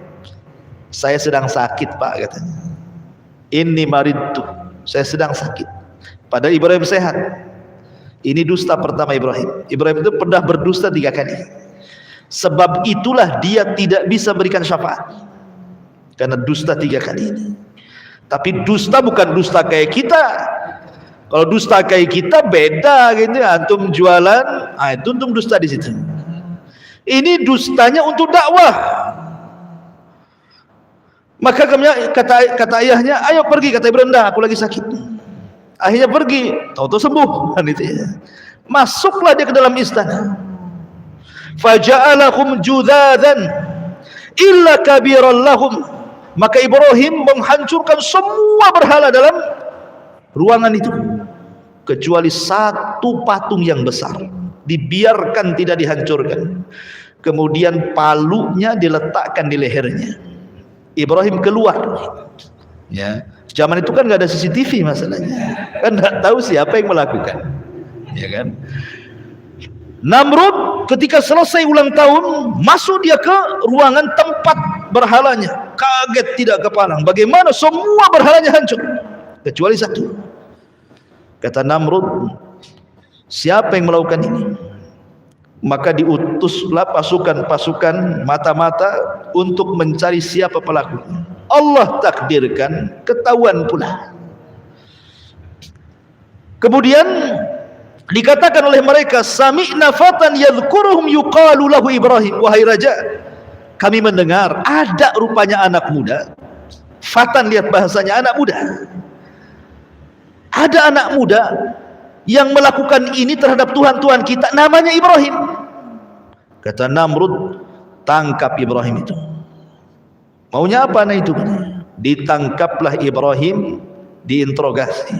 Saya sedang sakit pak, katanya. Inni maridtu, saya sedang sakit. Padahal Ibrahim sehat. Ini dusta pertama Ibrahim. Ibrahim itu pernah berdusta 3 kali. Sebab itulah dia tidak bisa berikan syafaat, karena dusta 3 kali ini. Tapi dusta bukan dusta kayak kita. Kalau dusta kayak kita beda gitu. Antum jualan, itu untung dusta di situ. Ini dustanya untuk dakwah. Maka kata ayahnya, ayo pergi. Kata Ibrahim, dah aku lagi sakit. Akhirnya pergi, tahu-tahu sembuh kan itu ya. Masuklah dia ke dalam istana. Faja'alahum judhadan illa kabiran lahum. Maka Ibrahim menghancurkan semua berhala dalam ruangan itu, kecuali satu patung yang besar, dibiarkan tidak dihancurkan. Kemudian palunya diletakkan di lehernya. Ibrahim keluar, ya. Zaman itu kan nggak ada CCTV masalahnya, kan nggak tahu siapa yang melakukan, ya kan. Namrud ketika selesai ulang tahun, masuk dia ke ruangan tempat berhalanya, kaget tidak kepalang, bagaimana semua berhalanya hancur kecuali satu. Kata Namrud, siapa yang melakukan ini? Maka diutuslah pasukan-pasukan mata-mata untuk mencari siapa pelakunya. Allah takdirkan, ketahuan pula. Kemudian dikatakan oleh mereka, sami'na fatan yadhkuruhum yuqalu lahu Ibrahim. Wahai raja, kami mendengar ada rupanya anak muda. Fatan, lihat bahasanya, anak muda. Ada anak muda yang melakukan ini terhadap Tuhan-Tuhan kita, namanya Ibrahim. Kata Namrud, tangkap Ibrahim itu. Maunya apa anak itu? Ditangkaplah Ibrahim, diinterogasi.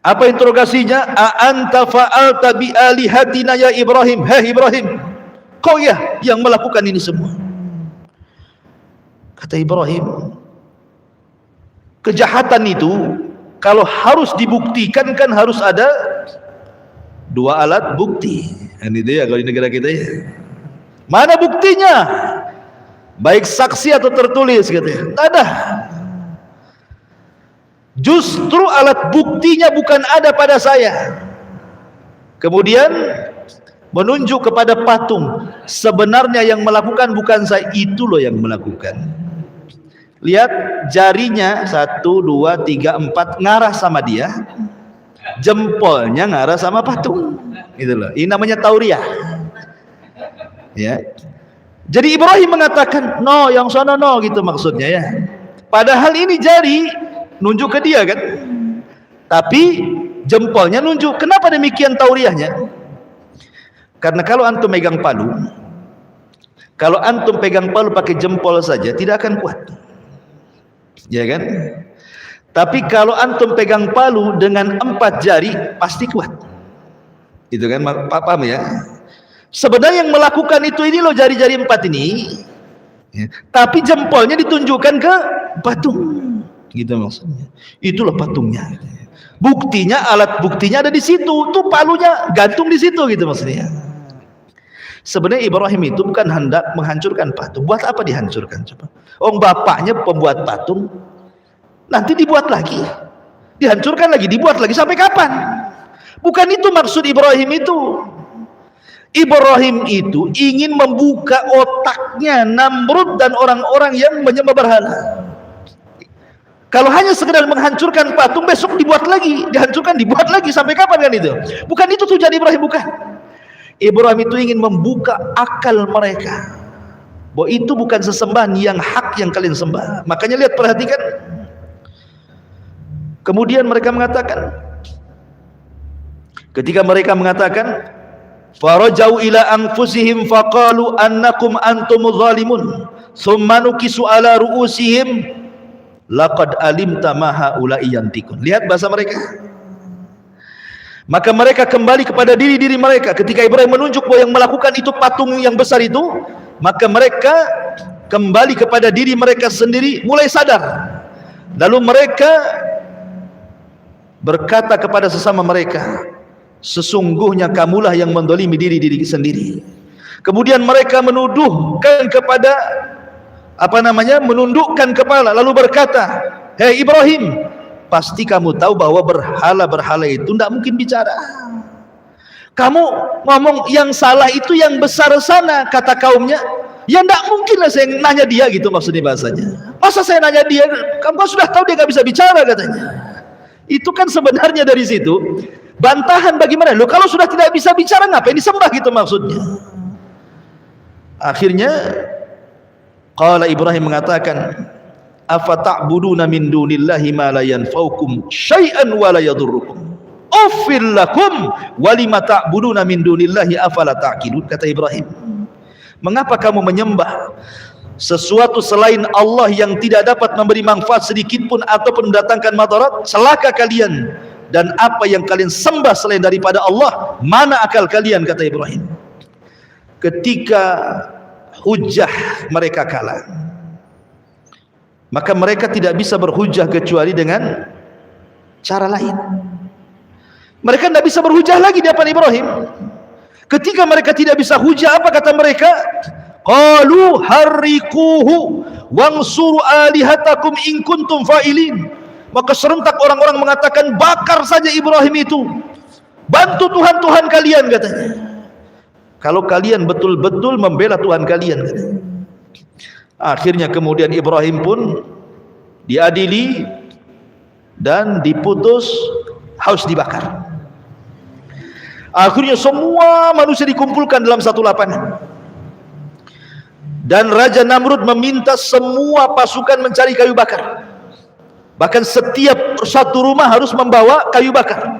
Apa interogasinya? A anta fa'alta bi alihatina ya Ibrahim. Hei Ibrahim, kau ya yang melakukan ini semua. Kata Ibrahim, kejahatan itu kalau harus dibuktikan kan harus ada 2 alat bukti. Ini dia kalau di negara kita ya. Mana buktinya? Baik saksi atau tertulis katanya. Tak ada. Justru alat buktinya bukan ada pada saya. Kemudian menunjuk kepada patung. Sebenarnya yang melakukan bukan saya, itu loh yang melakukan. Lihat jarinya 1, 2, 3, 4 ngarah sama dia, jempolnya ngarah sama patung. Gitu loh. Ini namanya tauriah. Ya. Jadi Ibrahim mengatakan, no, yang sana no, gitu maksudnya ya. Padahal ini jari nunjuk ke dia kan, tapi jempolnya nunjuk. Kenapa demikian tauriahnya? Karena kalau antum pegang palu, kalau antum pegang palu pakai jempol saja tidak akan kuat, ya kan? Tapi kalau antum pegang palu dengan 4 jari pasti kuat. Itu kan, paham ya? Sebenarnya yang melakukan itu ini loh, jari-jari 4 ini, ya. Tapi jempolnya ditunjukkan ke patung, gitu maksudnya. Itulah patungnya. Buktinya, alat buktinya ada di situ. Tuh palunya gantung di situ, gitu maksudnya. Sebenarnya Ibrahim itu bukan hendak menghancurkan patung. Buat apa dihancurkan coba? Oh, bapaknya pembuat patung, nanti dibuat lagi, dihancurkan lagi, dibuat lagi, sampai kapan? Bukan itu maksud Ibrahim itu. Ibrahim itu ingin membuka otaknya Namrud dan orang-orang yang menyembah berhala. Kalau hanya sekedar menghancurkan patung, besok dibuat lagi, dihancurkan, dibuat lagi, sampai kapan kan itu? Bukan itu tujuan Ibrahim, bukan. Ibrahim itu ingin membuka akal mereka bahwa itu bukan sesembahan yang hak yang kalian sembah. Makanya lihat, perhatikan. Kemudian mereka mengatakan, ketika mereka mengatakan, farajau ila anfusihim faqalu annakum antumuz zalimun thumma nukisu ala ru'usihim laqad alimta ma haula'i yantikun. Lihat bahasa mereka. Maka mereka kembali kepada diri-diri mereka. Ketika Ibrahim menunjuk bahwa yang melakukan itu patung yang besar itu, maka mereka kembali kepada diri mereka sendiri, mulai sadar. Lalu mereka berkata kepada sesama mereka, sesungguhnya kamulah yang mendolimi diri-diri sendiri. Kemudian mereka menuduhkan kepada menundukkan kepala, lalu berkata, hei Ibrahim, pasti kamu tahu bahwa berhala-berhala itu tidak mungkin bicara. Kamu ngomong yang salah itu yang besar sana, kata kaumnya. Ya tidak mungkin lah saya nanya dia, gitu maksudnya bahasanya. Masa saya nanya dia, kamu sudah tahu dia nggak bisa bicara, katanya. Itu kan sebenarnya dari situ bantahan bagaimana? Loh, kalau sudah tidak bisa bicara ngapain disembah, gitu maksudnya. Akhirnya qala Ibrahim mengatakan, afata'buduna min dunillahi ma la yanfa'ukum syai'an wa la yadurrukum uffil lakum wa lima ta'buduna min dunillahi afala ta'qilun. Kata Ibrahim, mengapa kamu menyembah sesuatu selain Allah yang tidak dapat memberi manfaat sedikit pun ataupun mendatangkan madarat? Celaka kalian, dan apa yang kalian sembah selain daripada Allah, mana akal kalian? Kata Ibrahim. Ketika hujah mereka kalah, maka mereka tidak bisa berhujah kecuali dengan cara lain. Mereka tidak bisa berhujah lagi di hadapan Ibrahim. Ketika mereka tidak bisa hujah, apa kata mereka? Qalu harriquhu wansuru alihatakum in kuntum fa'ilin. Maka serentak orang-orang mengatakan, bakar saja Ibrahim itu, bantu Tuhan-Tuhan kalian, katanya, kalau kalian betul-betul membela Tuhan kalian, katanya. Akhirnya kemudian Ibrahim pun diadili dan diputus harus dibakar. Akhirnya semua manusia dikumpulkan dalam satu lapangan, dan Raja Namrud meminta semua pasukan mencari kayu bakar. Bahkan setiap satu rumah harus membawa kayu bakar.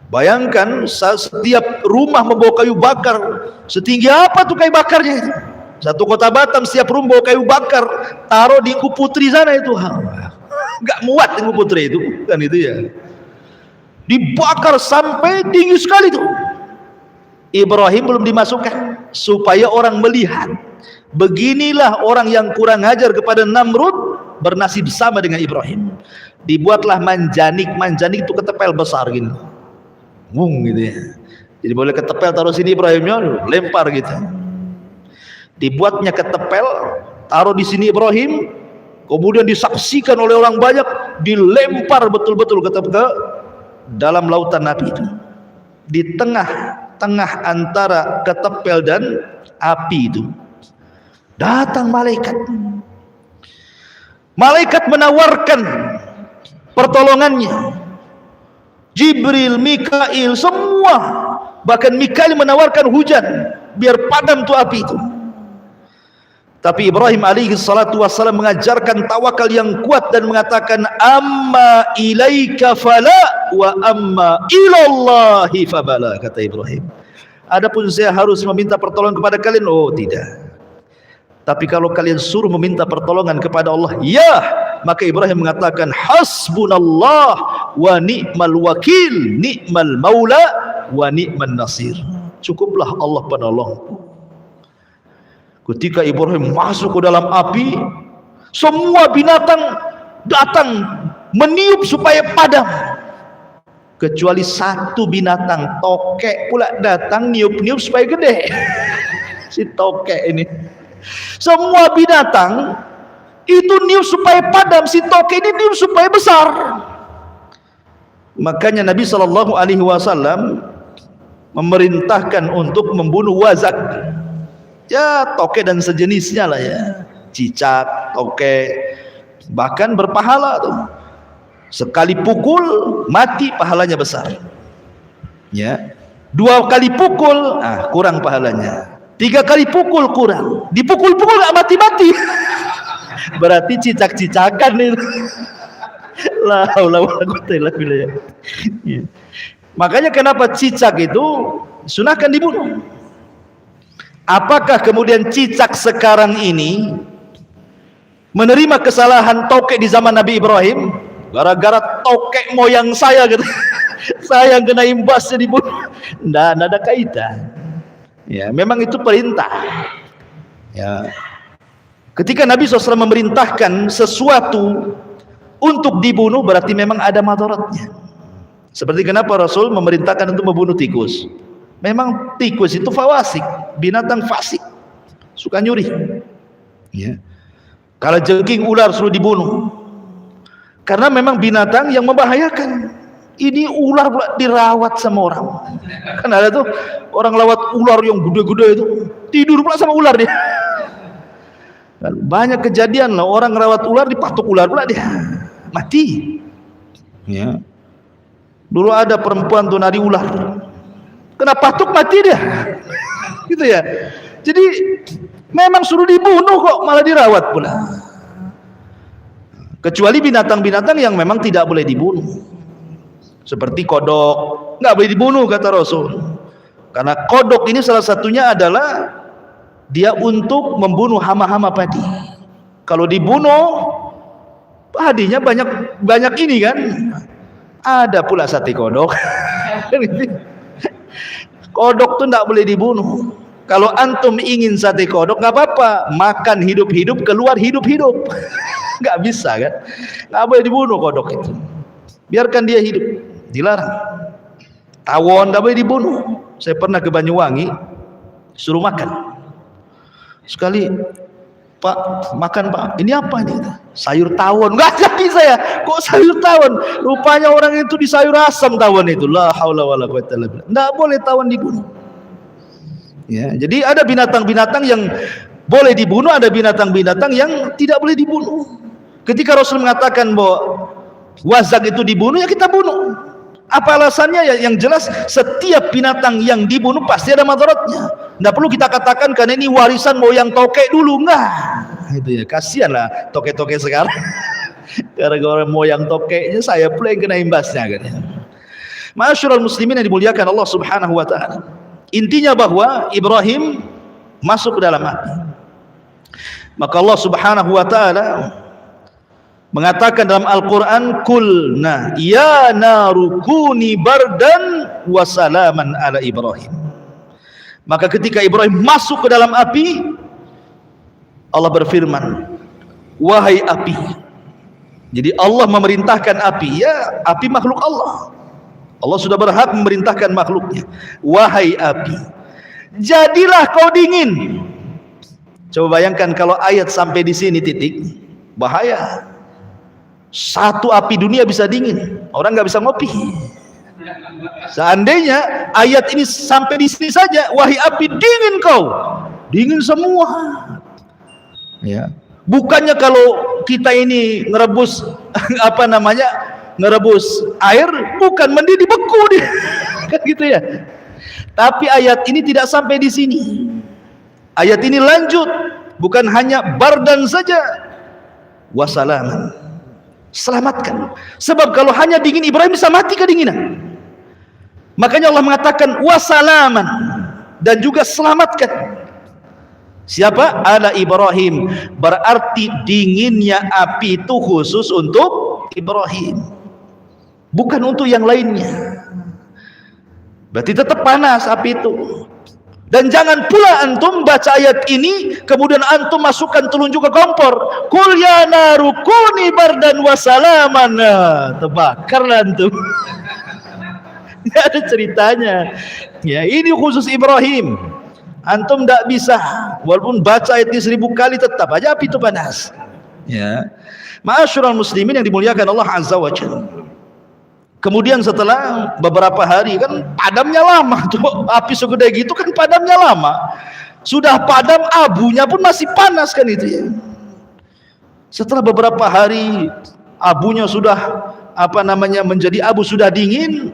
Bayangkan, setiap rumah membawa kayu bakar. Setinggi apa tuh kayu bakarnya itu? Satu kota Batam setiap rumah bawa kayu bakar, taruh di Engku Putri sana itu. Enggak muat Engku Putri itu, kan itu ya. Dibakar sampai tinggi sekali tuh. Ibrahim belum dimasukkan supaya orang melihat, beginilah orang yang kurang ajar kepada Namrud bernasib sama dengan Ibrahim. Dibuatlah manjanik itu ketepel besar gini, gitu ya. Jadi boleh ketepel taruh sini, Ibrahimnya lempar gitu. Dibuatnya ketepel, taruh di sini Ibrahim, kemudian disaksikan oleh orang banyak, dilempar betul-betul ke dalam lautan api itu. Di tengah-tengah antara ketepel dan api itu datang malaikat. Malaikat menawarkan pertolongannya. Jibril, Mikail, semua. Bahkan Mikail menawarkan hujan biar padam tuh api itu. Tapi Ibrahim alaihi salatu wassalam mengajarkan tawakal yang kuat dan mengatakan, amma ilaika fala wa amma ilallahi fabala. Kata Ibrahim, adapun saya harus meminta pertolongan kepada kalian, oh tidak. Tapi kalau kalian suruh meminta pertolongan kepada Allah, ya. Maka Ibrahim mengatakan, hasbunallah wa ni'mal wakil, ni'mal maula wa ni'man nasir. Cukuplah Allah penolong. Ketika Ibrahim masuk ke dalam api, semua binatang datang meniup supaya padam, kecuali satu binatang, tokek pula datang niup-niup supaya gede. Si tokek ini, semua binatang itu niup supaya padam, si tokek ini niup supaya besar. Makanya Nabi SAW memerintahkan untuk membunuh wazak, ya tokek dan sejenisnya lah ya, cicak, tokek, bahkan berpahala tuh. Sekali pukul mati pahalanya besar, ya. 2 kali pukul kurang pahalanya, 3 kali pukul kurang, dipukul-pukul gak mati-mati. Berarti cicak-cicakan itu. La haula wala quwwata illa billah. Makanya kenapa cicak itu sunahkan dibunuh. Apakah kemudian cicak sekarang ini menerima kesalahan tokek di zaman Nabi Ibrahim? Gara-gara tokek moyang saya gitu, saya yang kena imbasnya dibunuh. Nggak ada kaitan. Ya, memang itu perintah. Ya. Ketika Nabi SAW memerintahkan sesuatu untuk dibunuh, berarti memang ada madaratnya. Seperti kenapa Rasul memerintahkan untuk membunuh tikus. Memang tikus itu fawasik, binatang fasik, suka nyuri. Ya. Kalau jengking, ular suruh dibunuh, karena memang binatang yang membahayakan. Ini ular pula dirawat sama orang. Kan ada tuh orang lawat ular yang gede-gede itu, tidur pula sama ular dia. Banyak kejadian lah, orang rawat ular dipatuk ular pula dia mati. Ya. Dulu ada perempuan tuh nari ular, kena patuk mati dia. Gitu ya. Jadi memang suruh dibunuh kok malah dirawat pula. Kecuali binatang-binatang yang memang tidak boleh dibunuh, seperti kodok, nggak boleh dibunuh kata Rasul. Karena kodok ini salah satunya adalah dia untuk membunuh hama-hama padi. Kalau dibunuh, padinya banyak ini kan. Ada pula sate kodok. Kodok tuh nggak boleh dibunuh. Kalau antum ingin sate kodok nggak apa-apa, makan hidup-hidup, keluar hidup-hidup. Nggak bisa kan? Nggak boleh dibunuh kodok itu. Biarkan dia hidup, dilarang. Tawon nggak boleh dibunuh. Saya pernah ke Banyuwangi, suruh makan. Sekali, Pak, makan Pak. Ini apa ini? Sayur tawon. Nggak jadi saya. Kok sayur tawon? Rupanya orang itu di sayur asam tawon itu. La haula wala quwwata illa billah. Nggak boleh tawon dibunuh. Ya, jadi ada binatang-binatang yang boleh dibunuh, ada binatang-binatang yang tidak boleh dibunuh. Ketika Rasul mengatakan bahwa wazak itu dibunuh, ya kita bunuh. Apa alasannya? Ya, yang jelas setiap binatang yang dibunuh pasti ada madaratnya. Tidak perlu kita katakan karena ini warisan moyang tokek dulu, enggak. Itu ya, kasihan lah tokek-tokek sekarang. Gara-gara moyang tokeknya saya pula yang kena imbasnya kan. Ma'asyiral muslimin yang dimuliakan Allah Subhanahu wa taala. Intinya bahwa Ibrahim masuk ke dalam api. Maka Allah Subhanahu wa taala mengatakan dalam Al-Quran, kulna ya naru kuni bardan wa salaman ala Ibrahim. Maka ketika Ibrahim masuk ke dalam api, Allah berfirman, wahai api. Jadi Allah memerintahkan api, ya api makhluk Allah. Allah sudah berhak memerintahkan makhluknya. Wahai api, jadilah kau dingin. Coba bayangkan kalau ayat sampai di sini titik, bahaya. Satu api dunia bisa dingin, orang nggak bisa ngopi. Seandainya ayat ini sampai di sini saja, wahai api dingin kau, dingin semua. Ya, bukannya kalau kita ini ngerebus apa namanya, ngerebus air, bukan mendidih beku dia, kan gitu ya. Tapi ayat ini tidak sampai di sini. Ayat ini lanjut, bukan hanya bardan saja, wasalaman. Selamatkan. Sebab kalau hanya dingin, Ibrahim bisa mati kedinginan. Makanya Allah mengatakan wasalaman, dan juga selamatkan. Siapa? Ala Ibrahim. Berarti dinginnya api itu khusus untuk Ibrahim, bukan untuk yang lainnya. Berarti tetap panas api itu. Dan jangan pula antum baca ayat ini kemudian antum masukkan telunjuk ke kompor. Qul ya naru kuni bardan wa salaman. Terbakarlah antum. Tidak ada ceritanya. Ya, ini khusus Ibrahim. Antum tidak bisa, walaupun baca ayat ini 1000 kali tetap aja api itu panas. Ya. Ma'asyiral muslimin yang dimuliakan Allah Azza wa Jalla. Kemudian setelah beberapa hari, kan padamnya lama tuh, api segede gitu kan padamnya lama. Sudah padam, abunya pun masih panas kan itu ya. Setelah beberapa hari abunya sudah menjadi abu, sudah dingin,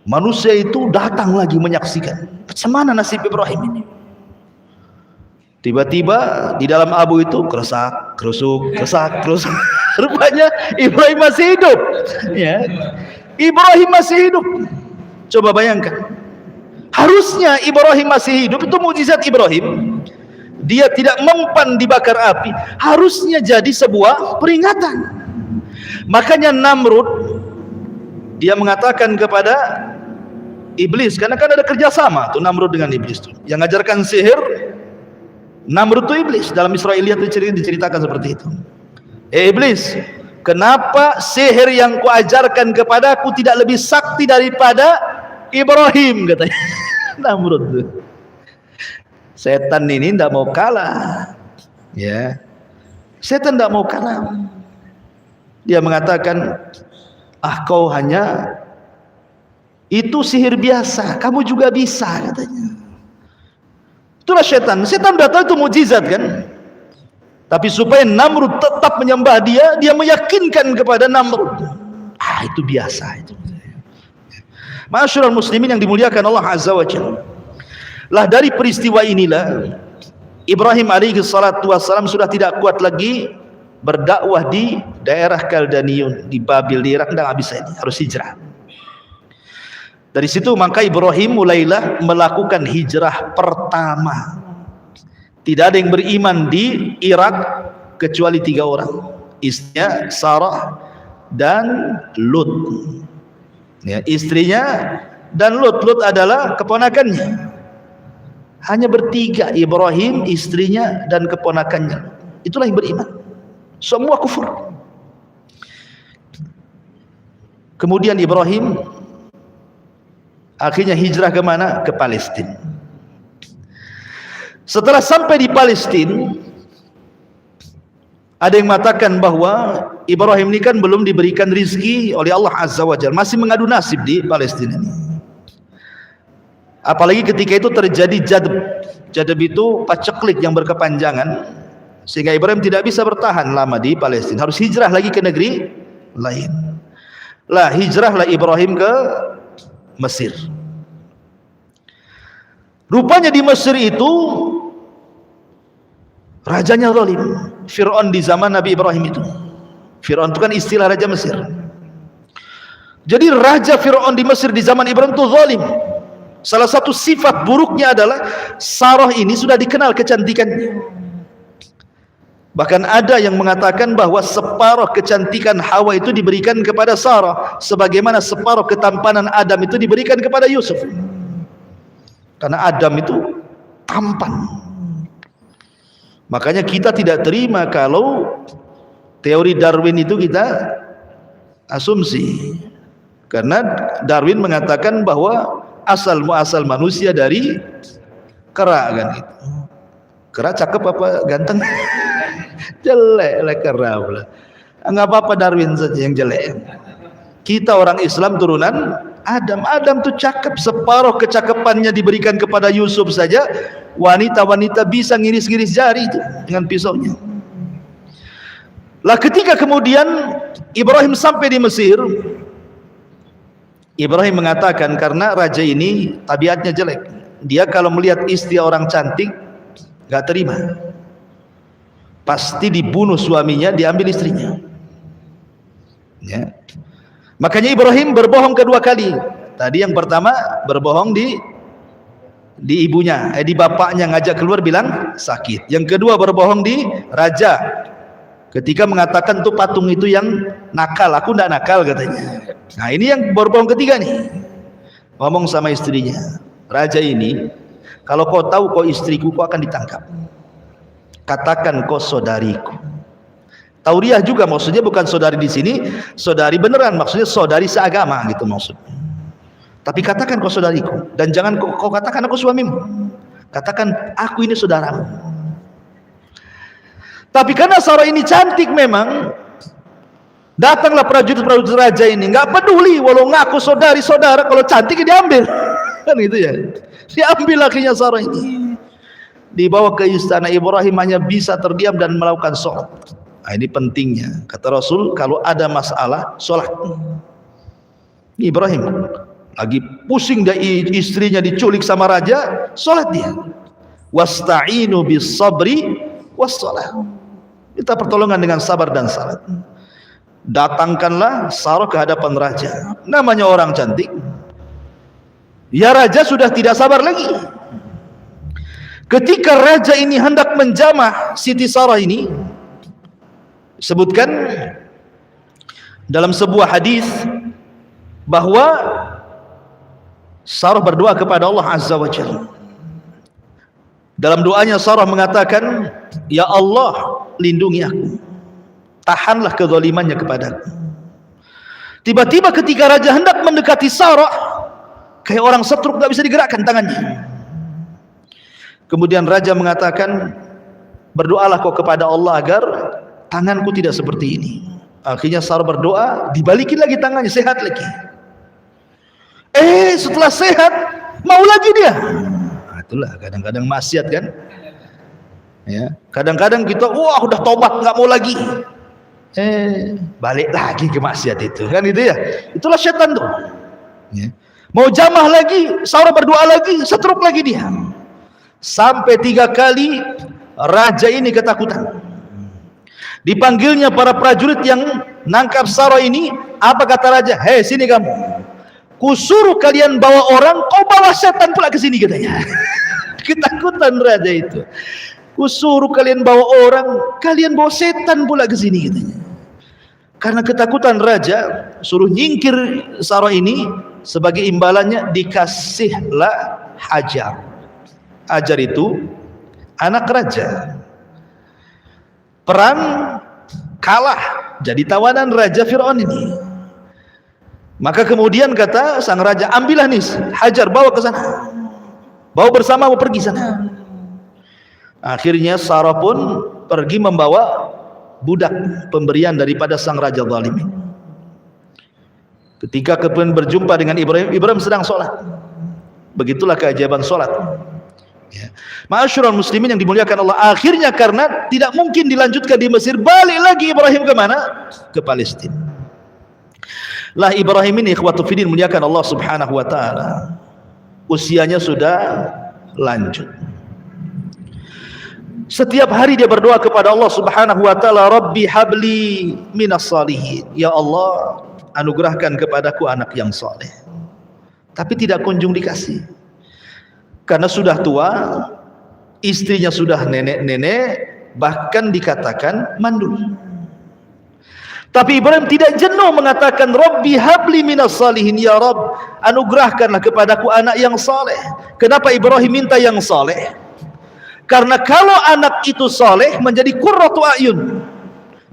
manusia itu datang lagi menyaksikan. Bagaimana nasib Ibrahim ini? Tiba-tiba di dalam abu itu keresak, kerusuk, keresak, kerusuk. Rupanya Ibrahim masih hidup. Ya. Ibrahim masih hidup. Coba bayangkan. Harusnya Ibrahim masih hidup, itu mukjizat Ibrahim. Dia tidak mempan dibakar api. Harusnya jadi sebuah peringatan. Makanya Namrud, dia mengatakan kepada iblis, karena kan ada kerjasama tuh Namrud dengan iblis tuh. Yang ngajarkan sihir Namrud itu iblis. Dalam Israiliyat diceritakan seperti itu. Iblis, kenapa sihir yang kuajarkan kepadaku tidak lebih sakti daripada Ibrahim, katanya. Namrud. Setan ini tidak mau kalah. Ya. Setan tidak mau kalah. Dia mengatakan, kau hanya itu sihir biasa, kamu juga bisa, katanya. Itulah setan. Setan sudah tahu itu mukjizat kan. Tapi supaya Namrud tetap menyembah dia, dia meyakinkan kepada Namrud, itu biasa itu. Ma'asyiral muslimin yang dimuliakan Allah Azza wa Jalla. Lah dari peristiwa inilah Ibrahim alaihi salatu wassalam sudah tidak kuat lagi berdakwah di daerah Kaldaniun, di Babil, di Irak, dan habis ini harus hijrah. Dari situ maka Ibrahim mulailah melakukan hijrah pertama. Tidak ada yang beriman di Irak kecuali 3 orang, istrinya Sarah dan Lut. Ya, istrinya dan Lut. Lut adalah keponakannya. Hanya bertiga, Ibrahim, istrinya dan keponakannya. Itulah yang beriman. Semua kufur. Kemudian Ibrahim akhirnya hijrah ke mana? Ke Palestina. Setelah sampai di Palestina, ada yang mengatakan bahwa Ibrahim ini kan belum diberikan rizki oleh Allah Azza wa Jalla, masih mengadu nasib di Palestina ini. Apalagi ketika itu terjadi jadab. Jadab itu paceklik yang berkepanjangan, sehingga Ibrahim tidak bisa bertahan lama di Palestina, harus hijrah lagi ke negeri lain. Lah hijrahlah Ibrahim ke Mesir. Rupanya di Mesir itu rajanya zalim. Fir'aun di zaman Nabi Ibrahim itu. Fir'aun itu kan istilah raja Mesir. Jadi raja Fir'aun di Mesir di zaman Ibrahim itu zalim. Salah satu sifat buruknya adalah Sarah ini sudah dikenal kecantikannya. Bahkan ada yang mengatakan bahwa separuh kecantikan Hawa itu diberikan kepada Sarah, sebagaimana separuh ketampanan Adam itu diberikan kepada Yusuf. Karena Adam itu tampan. Makanya kita tidak terima kalau teori Darwin itu kita asumsi. Karena Darwin mengatakan bahwa asal muasal manusia dari kera kan gitu. Kera cakep apa ganteng? Jelek lah kera pula. Enggak apa-apa Darwin saja yang jelek. Kita orang Islam turunan Adam. Adam tuh cakep, separuh kecakapannya diberikan kepada Yusuf saja. Wanita-wanita bisa ngiris-ngiris jari itu dengan pisaunya. Lah ketika kemudian Ibrahim sampai di Mesir, Ibrahim mengatakan karena raja ini tabiatnya jelek, dia kalau melihat istri orang cantik gak terima, pasti dibunuh suaminya, diambil istrinya ya. Makanya Ibrahim berbohong kedua kali. Tadi yang pertama berbohong di ibunya, di bapaknya, ngajak keluar bilang sakit. Yang kedua berbohong di raja ketika mengatakan tuh patung itu yang nakal, aku ndak nakal katanya. Nah ini yang berbohong ketiga nih, ngomong sama istrinya, raja ini kalau kau tahu kau istriku, kau akan ditangkap, katakan kau saudariku. Tauriah juga maksudnya bukan saudari di sini, saudari beneran, maksudnya saudari seagama gitu maksudnya. Tapi katakan kau saudariku, dan jangan kau katakan aku suamimu, katakan aku ini saudaramu. Tapi karena Sarah ini cantik memang, Datanglah prajurit-prajurit raja ini, nggak peduli walau ngaku saudari-saudara, kalau cantik diambil. Kan itu ya. Diambil lakinya Sarah ini. Dibawa ke istana. Ibrahim hanya bisa terdiam dan melakukan sholat. Nah, ini pentingnya. Kata Rasul, kalau ada masalah, sholat. Ibrahim lagi pusing dari istrinya diculik sama raja, sholat dia. Wasta'inu bis sabri was sholat. Minta pertolongan dengan sabar dan salat. Datangkanlah Sarah ke hadapan raja. Namanya orang cantik. Ya, raja sudah tidak sabar lagi. Ketika raja ini hendak menjamah Siti Sarah ini, sebutkan dalam sebuah hadis bahwa Sarah berdoa kepada Allah Azza wa Jalla. Dalam doanya Sarah mengatakan, "Ya Allah, lindungi aku. Tahanlah kezalimannya kepadaku." Tiba-tiba ketika raja hendak mendekati Sarah, kayak orang setruk, gak bisa digerakkan tangannya. Kemudian raja mengatakan, "Berdoalah kau kepada Allah agar tanganku tidak seperti ini." Akhirnya Sarah berdoa, dibalikin lagi tangannya, sehat lagi. Setelah sehat, mau lagi dia. Itulah kadang-kadang maksiat kan. Ya, kadang-kadang kita udah tobat nggak mau lagi, balik lagi ke maksiat itu kan, itu ya. Itulah setan tuh. Ya. Mau jamah lagi, Sarah berdoa lagi, setruk lagi dia. Sampai 3 kali raja ini ketakutan. Dipanggilnya para prajurit yang nangkap Sarah ini. Apa kata raja? "Hei, sini kamu. Kusuruh kalian bawa orang, kau bawa setan pula ke sini," katanya. Ketakutan raja itu. "Kusuruh kalian bawa orang, kalian bawa setan pula ke sini," katanya. Karena ketakutan raja, suruh nyingkir Sarah ini. Sebagai imbalannya dikasihlah Hajar. Hajar itu anak raja. Perang kalah, jadi tawanan Raja Fir'aun ini. Maka kemudian kata sang raja, "Ambillah nih Hajar, bawa ke sana. Bawa bersama, mau pergi sana." Akhirnya Sarah pun pergi membawa budak pemberian daripada sang raja zalim. Ketika kemudian berjumpa dengan Ibrahim, Ibrahim sedang sholat. Begitulah keajaiban sholat. Ya. Ma'asyiral muslimin yang dimuliakan Allah, akhirnya karena tidak mungkin dilanjutkan di Mesir, balik lagi Ibrahim ke mana? Ke Palestina. Lah Ibrahim ini ikhwatu fiddin muliakan Allah Subhanahu wa taala. Usianya sudah lanjut. Setiap hari dia berdoa kepada Allah Subhanahu wa taala, "Rabbi habli minas salihin." Ya Allah, anugerahkan kepadaku anak yang saleh. Tapi tidak kunjung dikasih. Karena sudah tua, istrinya sudah nenek-nenek, bahkan dikatakan mandul. Tapi Ibrahim tidak jenuh mengatakan, "Rabbi habli minas salihin." Ya Rabb, anugerahkanlah kepadaku anak yang saleh. Kenapa Ibrahim minta yang saleh? Karena kalau anak itu saleh menjadi qurratu a'yun,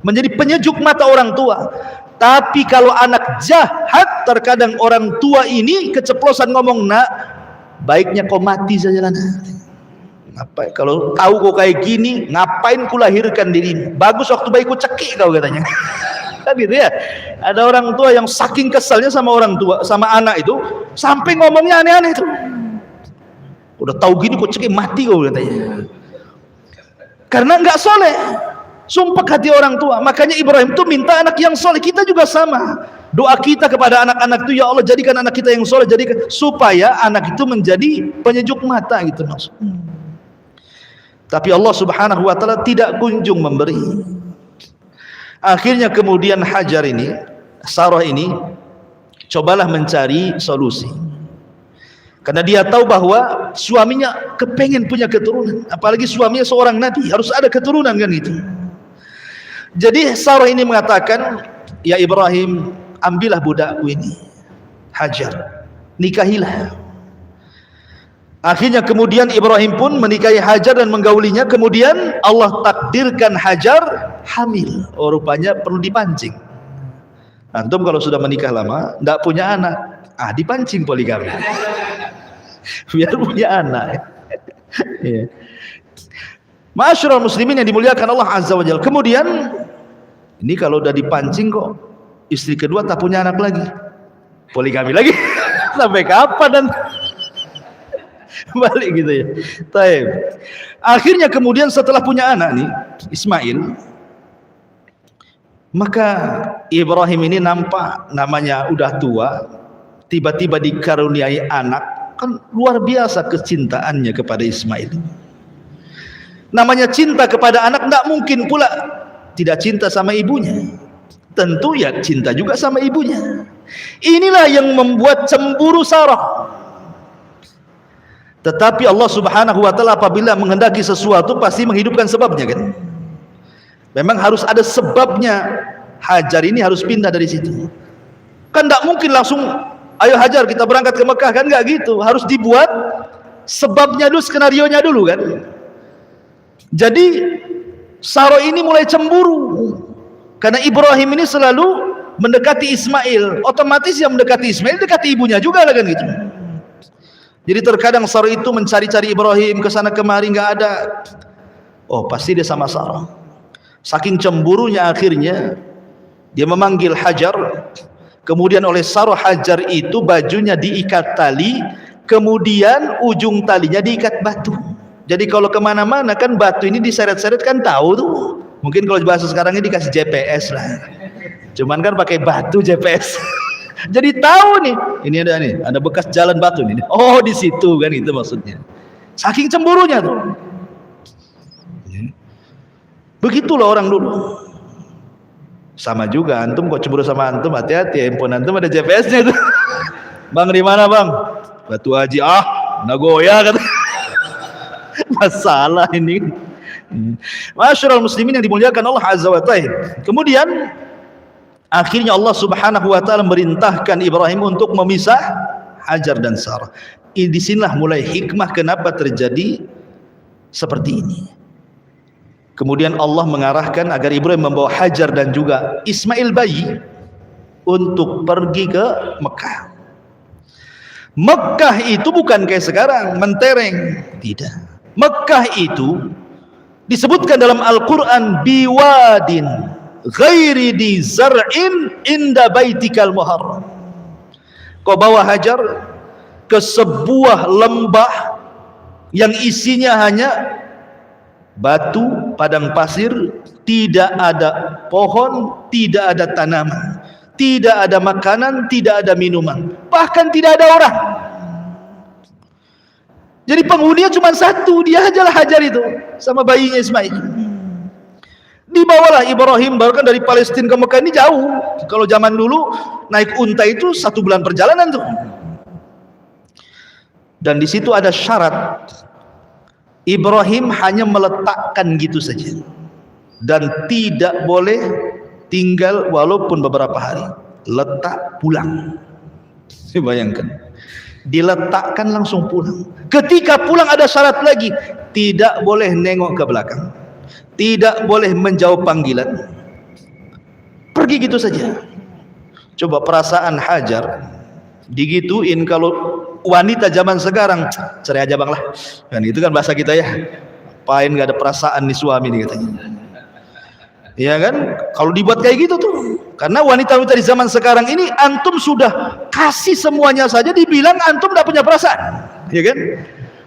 menjadi penyejuk mata orang tua. Tapi kalau anak jahat, terkadang orang tua ini keceplosan ngomong, "Nak, baiknya kau mati saja lah, nak. Ngapain kalau tahu kau kayak gini, ngapain ku lahirkan dirimu? Bagus waktu bayi ku cekik kau," katanya. Kan gitu ya. Ada orang tua yang saking kesalnya sama orang tua, sama anak itu, sampai ngomongnya aneh-aneh itu. Udah tahu gini kok cekik, mati kau, katanya. Karena enggak soleh. Sumpah hati orang tua. Makanya Ibrahim tuh minta anak yang soleh. Kita juga sama. Doa kita kepada anak-anak itu, ya Allah jadikan anak kita yang soleh, jadikan supaya anak itu menjadi penyejuk mata gitu maksudnya. Tapi Allah Subhanahu wa taala tidak kunjung memberi. Akhirnya kemudian Hajar ini, Sarah ini, cobalah mencari solusi. Karena dia tahu bahwa suaminya kepengen punya keturunan, apalagi suaminya seorang nabi, harus ada keturunan kan gitu. Jadi Sarah ini mengatakan, "Ya Ibrahim, ambillah budakku ini, Hajar, nikahilah." Akhirnya kemudian Ibrahim pun menikahi Hajar dan menggaulinya. Kemudian Allah takdirkan Hajar hamil. Oh, rupanya perlu dipancing. Antum kalau sudah menikah lama, tidak punya anak, dipancing poligami biar punya anak. Ya. Ma'asyiral muslimin yang dimuliakan Allah Azza wa Jalla. Kemudian ini kalau udah dipancing kok istri kedua tak punya anak lagi, poligami lagi. Sampai kapan dan balik gitu ya. Taib. Akhirnya kemudian setelah punya anak nih Ismail, maka Ibrahim ini nampak namanya udah tua, tiba-tiba dikaruniai anak, kan luar biasa kecintaannya kepada Ismail. Namanya cinta kepada anak, tidak mungkin pula tidak cinta sama ibunya. Tentu ya cinta juga sama ibunya. Inilah yang membuat cemburu Sarah. Tetapi Allah Subhanahu wa taala apabila menghendaki sesuatu pasti menghidupkan sebabnya kan. Memang harus ada sebabnya. Hajar ini harus pindah dari situ. Kan tidak mungkin langsung ayo Hajar kita berangkat ke Mekah, kan enggak gitu. Harus dibuat sebabnya dulu, skenarionya dulu kan. Jadi Sarah ini mulai cemburu karena Ibrahim ini selalu mendekati Ismail. Otomatis yang mendekati Ismail dekati ibunya juga lah kan gitu. Jadi terkadang Sarah itu mencari-cari Ibrahim ke sana kemari, nggak ada. Oh, pasti dia sama Sarah. Saking cemburunya akhirnya dia memanggil Hajar. Kemudian oleh Sarah Hajar itu bajunya diikat tali, kemudian ujung talinya diikat batu. Jadi kalau kemana-mana kan batu ini diseret-seret kan tahu tuh. Mungkin kalau bahasa sekarang ini dikasih GPS lah. Cuman kan pakai batu GPS. Jadi tahu nih, ini ada bekas jalan batu nih. Oh, di situ kan, itu maksudnya. Saking cemburunya tuh. Begitulah orang dulu. Sama juga antum kok cemburu sama antum, hati-hati, handphone antum ada GPS-nya itu. Bang di mana, Bang? Batu Haji. Nagoya kata. Masalah ini. Masyarul muslimin yang dimuliakan Allah Azza wa Jalla. Kemudian akhirnya Allah Subhanahu wa taala merintahkan Ibrahim untuk memisah Hajar dan Sarah. Di sinilah mulai hikmah kenapa terjadi seperti ini. Kemudian Allah mengarahkan agar Ibrahim membawa Hajar dan juga Ismail bayi untuk pergi ke Mekah. Mekah itu bukan kayak sekarang mentereng, tidak. Mekah itu disebutkan dalam Al-Quran biwadin ghairi di zar'in inda baitikal muharram. Kau bawa Hajar ke sebuah lembah yang isinya hanya batu, padang pasir, tidak ada pohon, tidak ada tanaman, tidak ada makanan, tidak ada minuman, bahkan tidak ada orang. Jadi penghuninya cuma satu, dia ajalah Hajar itu sama bayinya Ismail. Dibawalah Ibrahim, bahkan dari Palestina ke Mekah ini jauh. Kalau zaman dulu naik unta itu 1 bulan perjalanan tuh. Dan di situ ada syarat. Ibrahim hanya meletakkan gitu saja dan tidak boleh tinggal walaupun beberapa hari. Letak pulang. Bayangkan, diletakkan langsung pulang. Ketika pulang ada syarat lagi, tidak boleh nengok ke belakang, tidak boleh menjawab panggilan, pergi gitu saja. Coba perasaan Hajar digituin. Kalau wanita zaman sekarang, cerai aja bang lah, kan itu kan bahasa kita ya. Apain nggak ada perasaan nih suami nih katanya, ya kan? Kalau dibuat kayak gitu tuh, karena wanita-wanita di zaman sekarang ini, antum sudah kasih semuanya saja dibilang antum nggak punya perasaan, ya kan?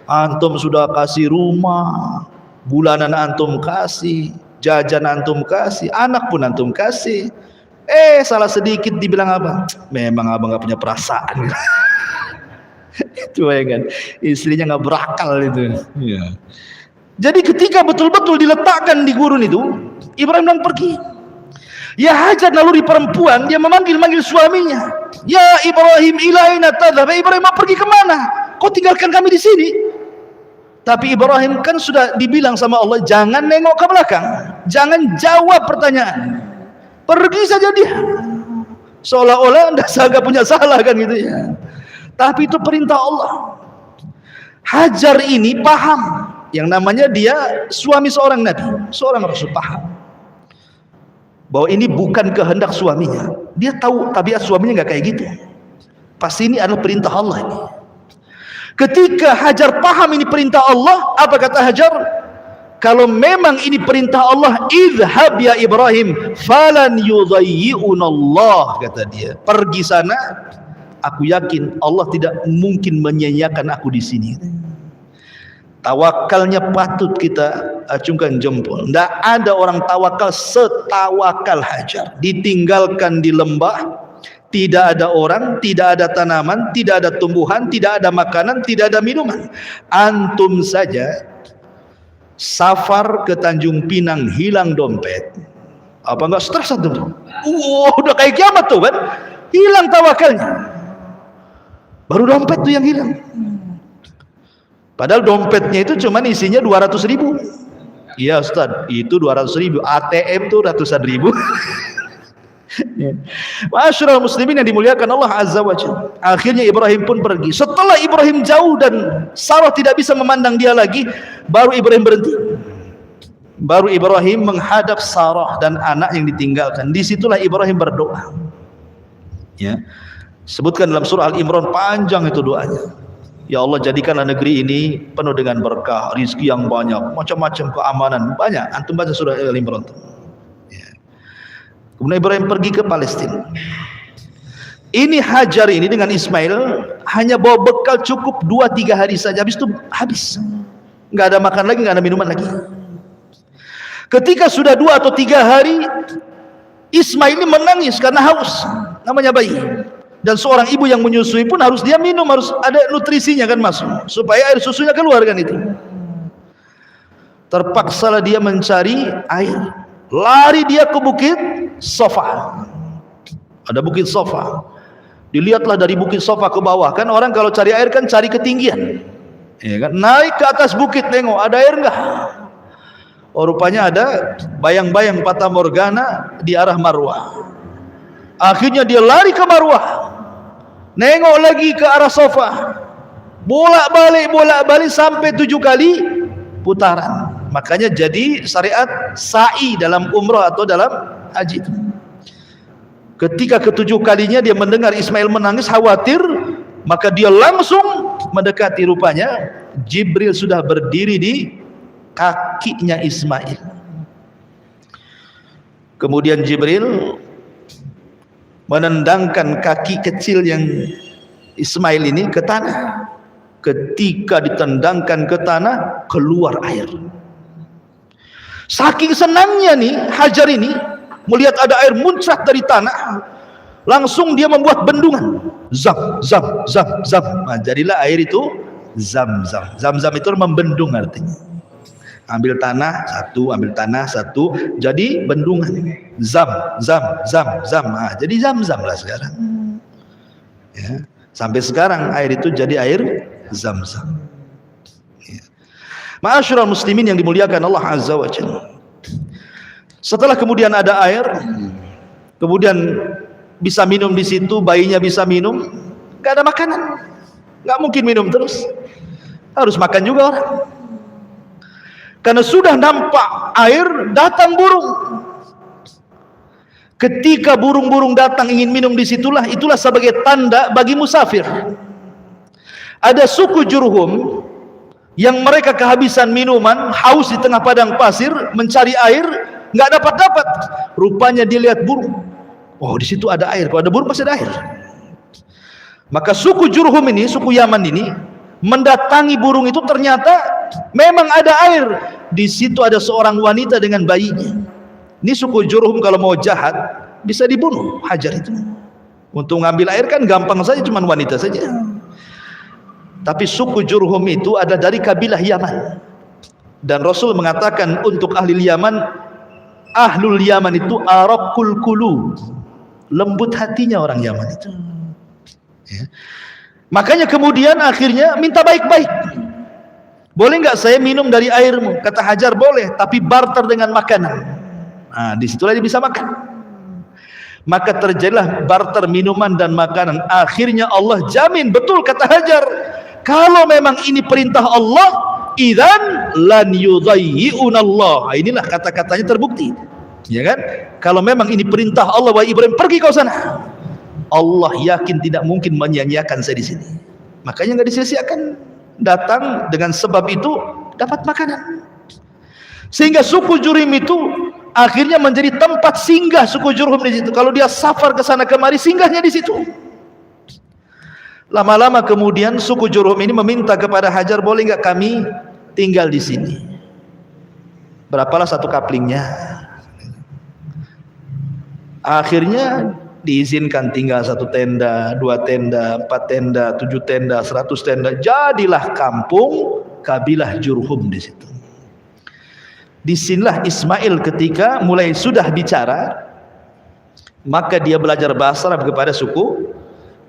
Antum sudah kasih rumah, bulanan antum kasih, jajan antum kasih, anak pun antum kasih. Salah sedikit dibilang apa? Memang abang nggak punya perasaan. Itu ya kan, istrinya nggak berakal itu. Ya. Jadi ketika betul-betul diletakkan di gurun itu, Ibrahim bilang pergi. Ya Hajar, naluri perempuan, dia memanggil suaminya. Ya Ibrahim, ilaina tadhhab. Ibrahim mau pergi kemana? Kau tinggalkan kami di sini. Tapi Ibrahim kan sudah dibilang sama Allah, jangan nengok ke belakang, jangan jawab pertanyaan, pergi saja dia. Seolah-olah nggak punya salah kan gitu ya. Tapi itu perintah Allah. Hajar ini paham, yang namanya dia suami seorang Nabi, seorang Rasul, paham bahwa ini bukan kehendak suaminya. Dia tahu tabiat suaminya nggak kayak gitu. Pasti ini adalah perintah Allah ini. Ketika Hajar paham ini perintah Allah, apa kata Hajar? kalau memang ini perintah Allah, idhab ya Ibrahim falan yudayyi'unallah, kata dia, pergi sana, aku yakin Allah tidak mungkin menyia-nyiakan aku di sini. Tawakalnya patut kita acungkan jempol. Tidak ada orang tawakal setawakal Hajar. Ditinggalkan di lembah, tidak ada orang, tidak ada tanaman, tidak ada tumbuhan, tidak ada makanan, tidak ada minuman. Antum saja safar ke Tanjung Pinang, hilang dompet, apa enggak stres antum? Udah kayak kiamat tuh kan, hilang tawakalnya. Baru dompet tuh yang hilang. Padahal dompetnya itu cuma isinya 200.000. Iya Ustaz, itu 200.000. ATM tuh ratusan ribu. Ma'asyiral muslimin yang dimuliakan Allah Azza wa Jalla. Akhirnya Ibrahim pun pergi. Setelah Ibrahim jauh dan Sarah tidak bisa memandang dia lagi, baru Ibrahim berhenti. Baru Ibrahim menghadap Sarah dan anak yang ditinggalkan. Disitulah Ibrahim berdoa. Ya, sebutkan dalam surah Al-Imran, panjang itu doanya. Ya Allah, jadikanlah negeri ini penuh dengan berkah, rizki yang banyak, macam-macam keamanan banyak. Antum baca surah Al-Imran. Ya. Kemudian Ibrahim pergi ke Palestina. Ini Hajar ini dengan Ismail hanya bawa bekal cukup 2-3 hari saja. Habis itu habis. Nggak ada makan lagi, nggak ada minuman lagi. Ketika sudah 2 atau 3 hari, Ismail ini menangis karena haus. Namanya bayi. Dan seorang ibu yang menyusui pun harus dia minum, harus ada nutrisinya kan masuk, supaya air susunya keluar kan itu. Terpaksalah dia mencari air. Lari dia ke bukit Safa. Ada bukit Safa. Dilihatlah dari bukit Safa ke bawah. Kan orang kalau cari air kan cari ketinggian. Ya kan? Naik ke atas bukit, tengok ada air enggak? Oh, rupanya ada bayang-bayang Fata Morgana di arah Marwah. Akhirnya dia lari ke Marwah, nengok lagi ke arah Safa, bolak-balik sampai 7 kali putaran. Makanya jadi syariat sa'i dalam umrah atau dalam haji. Ketika ke-7 kalinya dia mendengar Ismail menangis, khawatir, maka dia langsung mendekati. Rupanya Jibril sudah berdiri di kakinya Ismail. Kemudian Jibril menendangkan kaki kecil yang Ismail ini ke tanah. Ketika ditendangkan ke tanah, keluar air. Saking senangnya nih Hajar ini melihat ada air muncrat dari tanah, langsung dia membuat bendungan. Zam, zam, zam, zam. Nah, jadilah air itu Zam-Zam. Zam-Zam itu membendung artinya. Ambil tanah satu, ambil tanah satu, jadi bendungan. Zam, zam, zam, zam. Nah, jadi Zam-Zam lah sekarang. Ya, sampai sekarang air itu jadi air Zam-Zam. Ya. Ma'asyiral muslimin yang dimuliakan Allah Azza wa Jalla. Setelah kemudian ada air, kemudian bisa minum di situ, bayinya bisa minum, nggak ada makanan, nggak mungkin minum terus, harus makan juga orang. Karena sudah nampak air, datang burung. Ketika burung-burung datang ingin minum di situlah, itulah sebagai tanda bagi musafir. Ada suku Jurhum yang mereka kehabisan minuman, haus di tengah padang pasir, mencari air, nggak dapat. Rupanya dia lihat burung. Oh, di situ ada air. Kalau ada burung pasti ada air. Maka suku Jurhum ini, suku Yaman ini, mendatangi burung itu, ternyata memang ada air. Di situ ada seorang wanita dengan bayinya. Ini suku Jurhum kalau mau jahat bisa dibunuh Hajar itu. Untuk ngambil air kan gampang saja, cuma wanita saja. Tapi suku Jurhum itu ada dari kabilah Yaman. Dan Rasul mengatakan untuk ahli Yaman, ahlul Yaman itu araqul qulub, lembut hatinya orang Yaman itu. Ya. Makanya kemudian akhirnya minta baik-baik. Boleh nggak saya minum dari airmu? Kata Hajar, boleh, tapi barter dengan makanan. Nah, disitulah dia bisa makan. Maka terjadilah barter minuman dan makanan. Akhirnya Allah jamin, betul kata Hajar, kalau memang ini perintah Allah, idzan lan yudayyi'unallah. Inilah kata-katanya terbukti. Ya kan? Kalau memang ini perintah Allah, wahai Ibrahim, pergi kau sana. Allah yakin tidak mungkin menyia-nyiakan saya di sini. Makanya nggak disia-siakan. Datang dengan sebab itu dapat makanan. Sehingga suku Jurhum itu akhirnya menjadi tempat singgah suku Jurhum di situ. Kalau dia safar ke sana kemari, singgahnya di situ. Lama-lama kemudian suku Jurhum ini meminta kepada Hajar, boleh nggak kami tinggal di sini? Berapalah satu kaplingnya. Akhirnya diizinkan tinggal 1 tenda, 2 tenda, 4 tenda, 7 tenda, 100 tenda. Jadilah kampung kabilah Jurhum di situ. Disinilah Ismail ketika mulai sudah bicara, maka dia belajar bahasa Arab kepada suku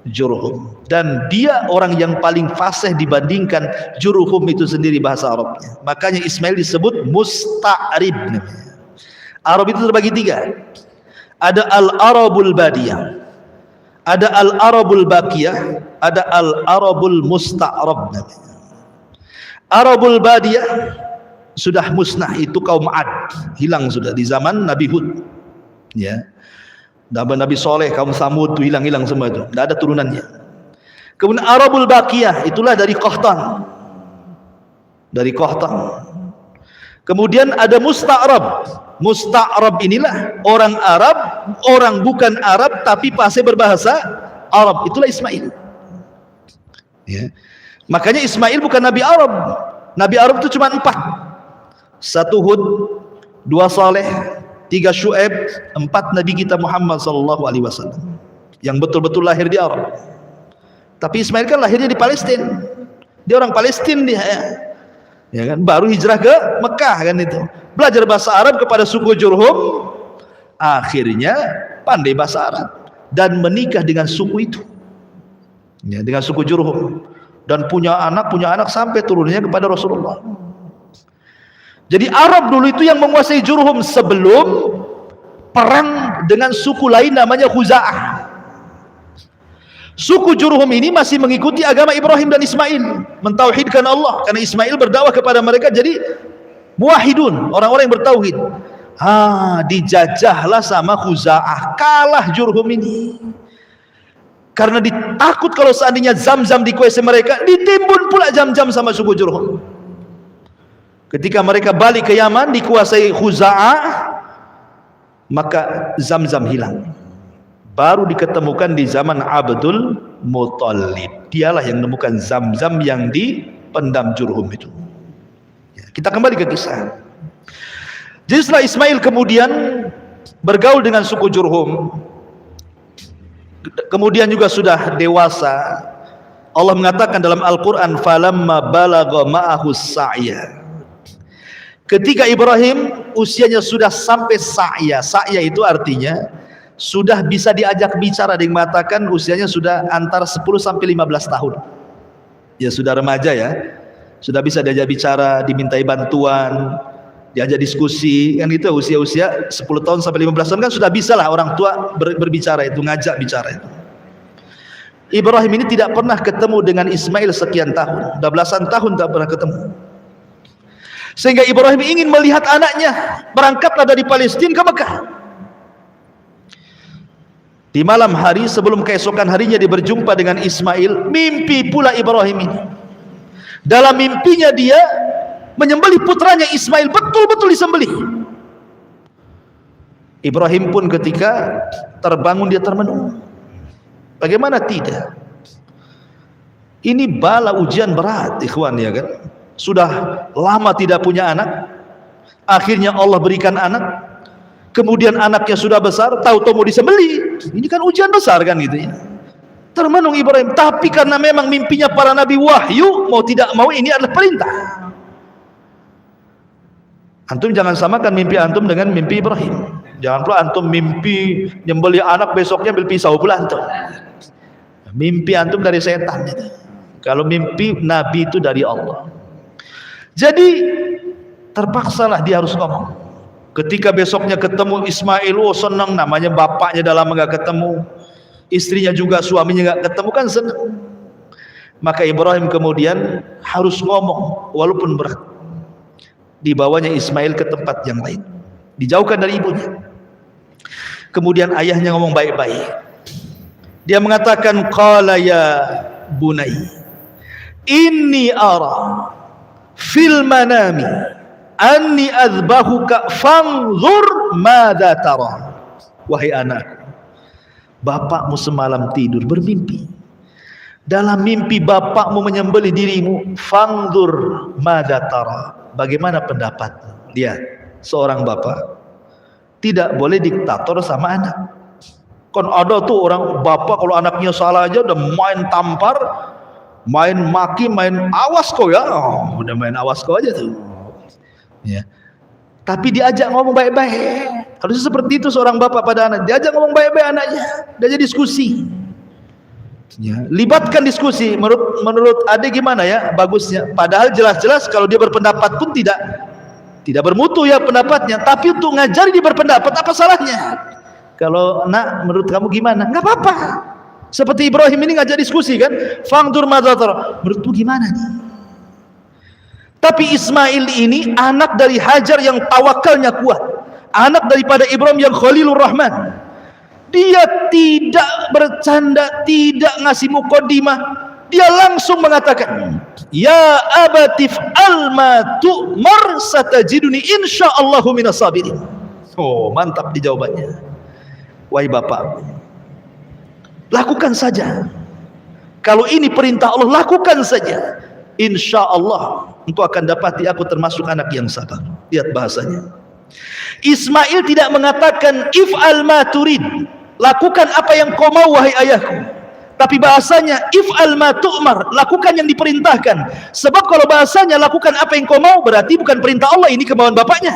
Jurhum, dan dia orang yang paling fasih dibandingkan Jurhum itu sendiri bahasa Arabnya. Makanya Ismail disebut musta'rib. Arab itu terbagi 3. Ada al-Arabul Badiyah, ada al-Arabul Baqiyah, ada al-Arabul Musta'rab. Arabul Badiyah sudah musnah, itu kaum Ad, hilang sudah di zaman Nabi Hud, ya. Nabi Soleh, kaum Samud itu hilang semua itu, tidak ada turunannya. Kemudian Arabul Baqiyah itulah dari Qahtan, Kemudian ada Musta'rab. Musta'rab inilah orang Arab, orang bukan Arab tapi pasti berbahasa Arab, itulah Ismail, ya. Makanya Ismail bukan Nabi Arab. Nabi Arab itu cuma 4. 1 Hud, 2 Saleh, 3 Syuaib, 4 Nabi kita Muhammad SAW yang betul-betul lahir di Arab. Tapi Ismail kan lahirnya di Palestina, dia orang Palestina dia, ya kan, baru hijrah ke Mekah kan itu, belajar bahasa Arab kepada suku Jurhum, akhirnya pandai bahasa Arab dan menikah dengan suku itu, ya, dengan suku Jurhum, dan punya anak sampai turunnya kepada Rasulullah. Jadi Arab dulu itu yang menguasai Jurhum sebelum perang dengan suku lain namanya Khuza'ah. Suku Jurhum ini masih mengikuti agama Ibrahim dan Ismail, mentauhidkan Allah, karena Ismail berdakwah kepada mereka jadi muwahhidun, orang-orang yang bertauhid. Dijajahlah sama Khuza'ah, kalah Jurhum ini. Karena ditakut kalau seandainya Zam-Zam dikuasai mereka, ditimbun pula Zam-Zam sama suku Jurhum. Ketika mereka balik ke Yaman dikuasai Khuza'ah, maka Zam-Zam hilang. Baru diketemukan di zaman Abdul Muttalib. Dialah yang menemukan Zam-Zam yang dipendam Jurhum itu. Ya, kita kembali ke kisah. Jadi setelah Ismail kemudian bergaul dengan suku Jurhum, kemudian juga sudah dewasa, Allah mengatakan dalam Al-Quran, falamma balagha ma'ahu sa'ya. Ketika Ibrahim usianya sudah sampai sa'ya. Sa'ya itu artinya sudah bisa diajak bicara, yang mengatakan usianya sudah antara 10 sampai 15 tahun. Ya sudah remaja ya. Sudah bisa diajak bicara, dimintai bantuan, diajak diskusi, kan itu usia-usia 10 tahun sampai 15 tahun kan sudah bisa lah orang tua berbicara itu, ngajak bicara itu. Ibrahim ini tidak pernah ketemu dengan Ismail sekian tahun, udah belasan tahun tak pernah ketemu. Sehingga Ibrahim ingin melihat anaknya, berangkatlah dari Palestina ke Mekah. Di malam hari sebelum keesokan harinya dia berjumpa dengan Ismail, mimpi pula Ibrahim ini. Dalam mimpinya dia menyembelih putranya Ismail, betul-betul disembelih. Ibrahim pun ketika terbangun dia termenung. Bagaimana tidak? Ini bala ujian berat, ikhwan, ya kan? Sudah lama tidak punya anak, akhirnya Allah berikan anak, kemudian anaknya sudah besar, tahu-tahu mau disembelih. Ini kan ujian besar kan gitu ya. Termenung Ibrahim, tapi karena memang mimpinya para nabi wahyu, mau tidak mau ini adalah perintah. Antum jangan samakan mimpi antum dengan mimpi Ibrahim. Jangan pula antum mimpi nyembelih anak, besoknya ambil pisau pula antum. Mimpi antum dari setan. Kalau mimpi nabi itu dari Allah. Jadi terpaksalah dia harus ngomong. Ketika besoknya ketemu Ismail, oh senang, namanya bapaknya dah lama gak ketemu, istrinya juga, suaminya gak ketemu, kan senang. Maka Ibrahim kemudian harus ngomong walaupun berat. Dibawanya Ismail ke tempat yang lain, dijauhkan dari ibunya. Kemudian ayahnya ngomong baik-baik. Dia mengatakan, qala ya bunai inni ara fil manami anni adzbahuka fanzur madza tara. Wahai anakku, bapakmu semalam tidur bermimpi. Dalam mimpi bapakmu menyembelih dirimu. Fanzur madza tara. Bagaimana pendapatmu? Lihat, seorang bapak tidak boleh diktator sama anak. Kan ada tuh orang bapak kalau anaknya salah aja udah main tampar, main maki, main awas kau ya. Oh, udah main awas kau aja tuh. Ya. Tapi diajak ngomong baik-baik. Harusnya seperti itu seorang bapak pada anak. Diajak ngomong baik-baik anaknya, diajak diskusi. Ya, libatkan diskusi. Menurut adik gimana ya bagusnya? Padahal jelas-jelas kalau dia berpendapat pun tidak bermutu ya pendapatnya. Tapi untuk ngajari dia berpendapat, apa salahnya? Kalau nak, menurut kamu gimana? Nggak apa-apa. Seperti Ibrahim ini ngajak diskusi kan? Fangdur madzatar. Menurutmu gimana nih? Tapi Ismail ini anak dari Hajar yang tawakalnya kuat, anak daripada Ibrahim yang Khalilur Rahman. Dia tidak bercanda, tidak ngasih muqaddimah. Dia langsung mengatakan, ya abatif alma tu'mar satajiduni insyaallahu minas sabirin. Oh, mantap di jawabannya. Wahai bapak, lakukan saja. Kalau ini perintah Allah, lakukan saja. Insya Allah engkau akan dapati aku termasuk anak yang sabar. Lihat bahasanya. Ismail tidak mengatakan if'al ma turid, lakukan apa yang kau mau wahai ayahku. Tapi bahasanya if'al ma tu'mar, lakukan yang diperintahkan. Sebab kalau bahasanya lakukan apa yang kau mau, berarti bukan perintah Allah, ini kemauan bapaknya.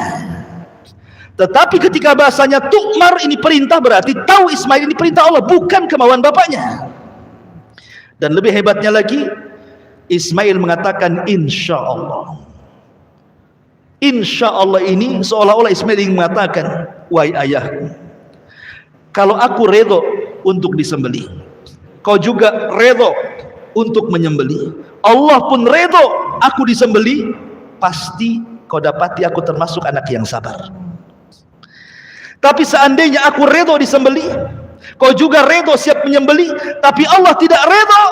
Tetapi ketika bahasanya tu'mar, ini perintah, berarti tahu Ismail ini perintah Allah, bukan kemauan bapaknya. Dan lebih hebatnya lagi, Ismail mengatakan insya Allah. Insya Allah ini seolah-olah Ismail ingin mengatakan, wahai ayahku, kalau aku redho untuk disembelih, kau juga redho untuk menyembelih, Allah pun redho aku disembelih, pasti kau dapati aku termasuk anak yang sabar. Tapi seandainya aku redho disembelih, kau juga redho siap menyembelih, tapi Allah tidak redho,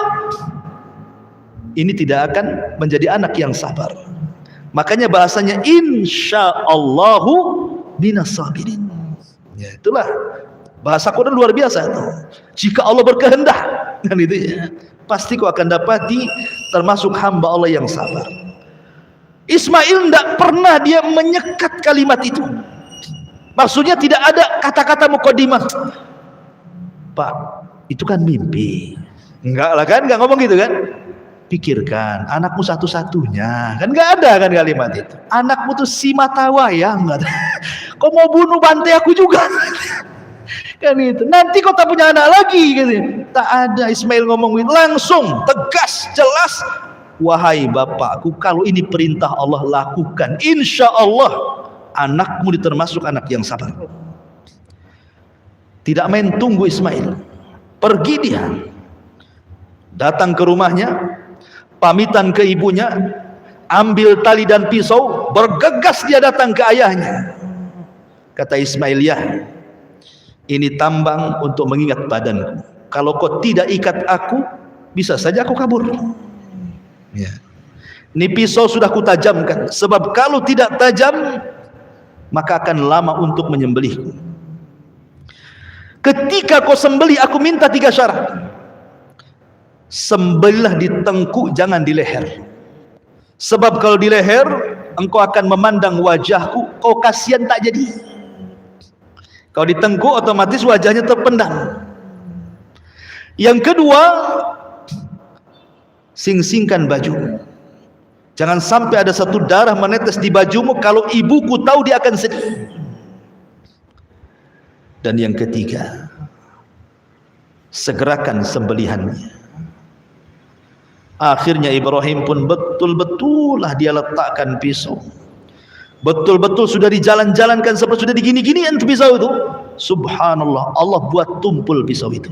ini tidak akan menjadi anak yang sabar. Makanya bahasanya insyaallahu minas sabirin. Ya, itulah bahasa Quran luar biasa itu. Jika Allah berkehendak, kan itu ya, pasti kau akan dapati termasuk hamba Allah yang sabar. Ismail tidak pernah dia menyekat kalimat itu. Maksudnya tidak ada kata-kata muqaddimah. Pak, itu kan mimpi. Enggak lah kan, enggak ngomong gitu kan. Pikirkan, anakmu satu-satunya. Kan enggak ada kan kalimat itu. Anakmu tuh si mata wayang. Kau mau bunuh bantai aku juga. Kan itu. Nanti kau tak punya anak lagi gitu. Tak ada. Ismail ngomong gitu. Langsung, tegas, jelas. Wahai bapakku, kalau ini perintah Allah, lakukan. Insya Allah anakmu termasuk anak yang sabar. Tidak main tunggu Ismail, pergi dia, datang ke rumahnya, pamitan ke ibunya, ambil tali dan pisau, bergegas dia datang ke ayahnya. Kata Ismail, ya, ini tambang untuk mengingat badanku. Kalau kau tidak ikat aku, bisa saja aku kabur. Ya. Ini pisau sudah kutajamkan, sebab kalau tidak tajam, maka akan lama untuk menyembelihku. Ketika kau sembelih, aku minta 3 syarat. Sembelihlah di tengkuk, jangan di leher. Sebab kalau di leher, engkau akan memandang wajahku, kau kasihan tak jadi. Kalau di tengkuk, otomatis wajahnya terpendam. Yang kedua, sing-singkan baju. Jangan sampai ada satu darah menetes di bajumu, kalau ibuku tahu dia akan sedih. Dan yang ketiga, segerakan sembelihannya. Akhirnya Ibrahim pun betul-betul lah dia letakkan pisau. Betul-betul sudah dijalan-jalankan, seperti sudah digini-ginian pisau itu. Subhanallah, Allah buat tumpul pisau itu.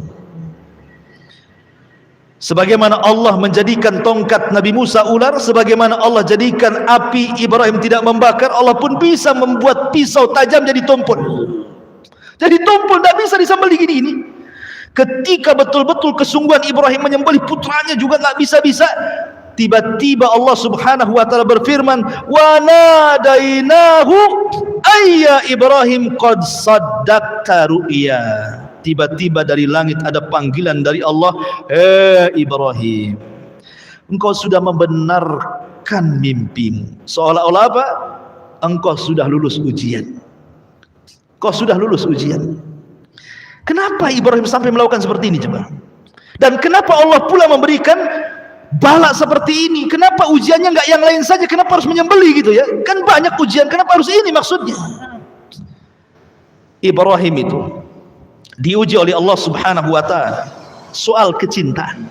Sebagaimana Allah menjadikan tongkat Nabi Musa ular, sebagaimana Allah jadikan api Ibrahim tidak membakar, Allah pun bisa membuat pisau tajam jadi tumpul. Jadi tumpul, tidak bisa disembelih gini-gini. Ketika betul-betul kesungguhan Ibrahim menyembelih putranya juga nggak bisa-bisa, tiba-tiba Allah Subhanahu wa taala berfirman, "Wa nadainahu ayya Ibrahim qad saddaqta ru'ya." Tiba-tiba dari langit ada panggilan dari Allah, Ibrahim, engkau sudah membenarkan mimpimu. Seolah-olah apa? Engkau sudah lulus ujian. Kau sudah lulus ujian. Kenapa Ibrahim sampai melakukan seperti ini coba? Dan kenapa Allah pula memberikan bala seperti ini? Kenapa ujiannya enggak yang lain saja? Kenapa harus menyembelih gitu ya? Kan banyak ujian, kenapa harus ini maksudnya? Ibrahim itu diuji oleh Allah Subhanahu wa taala soal kecintaan.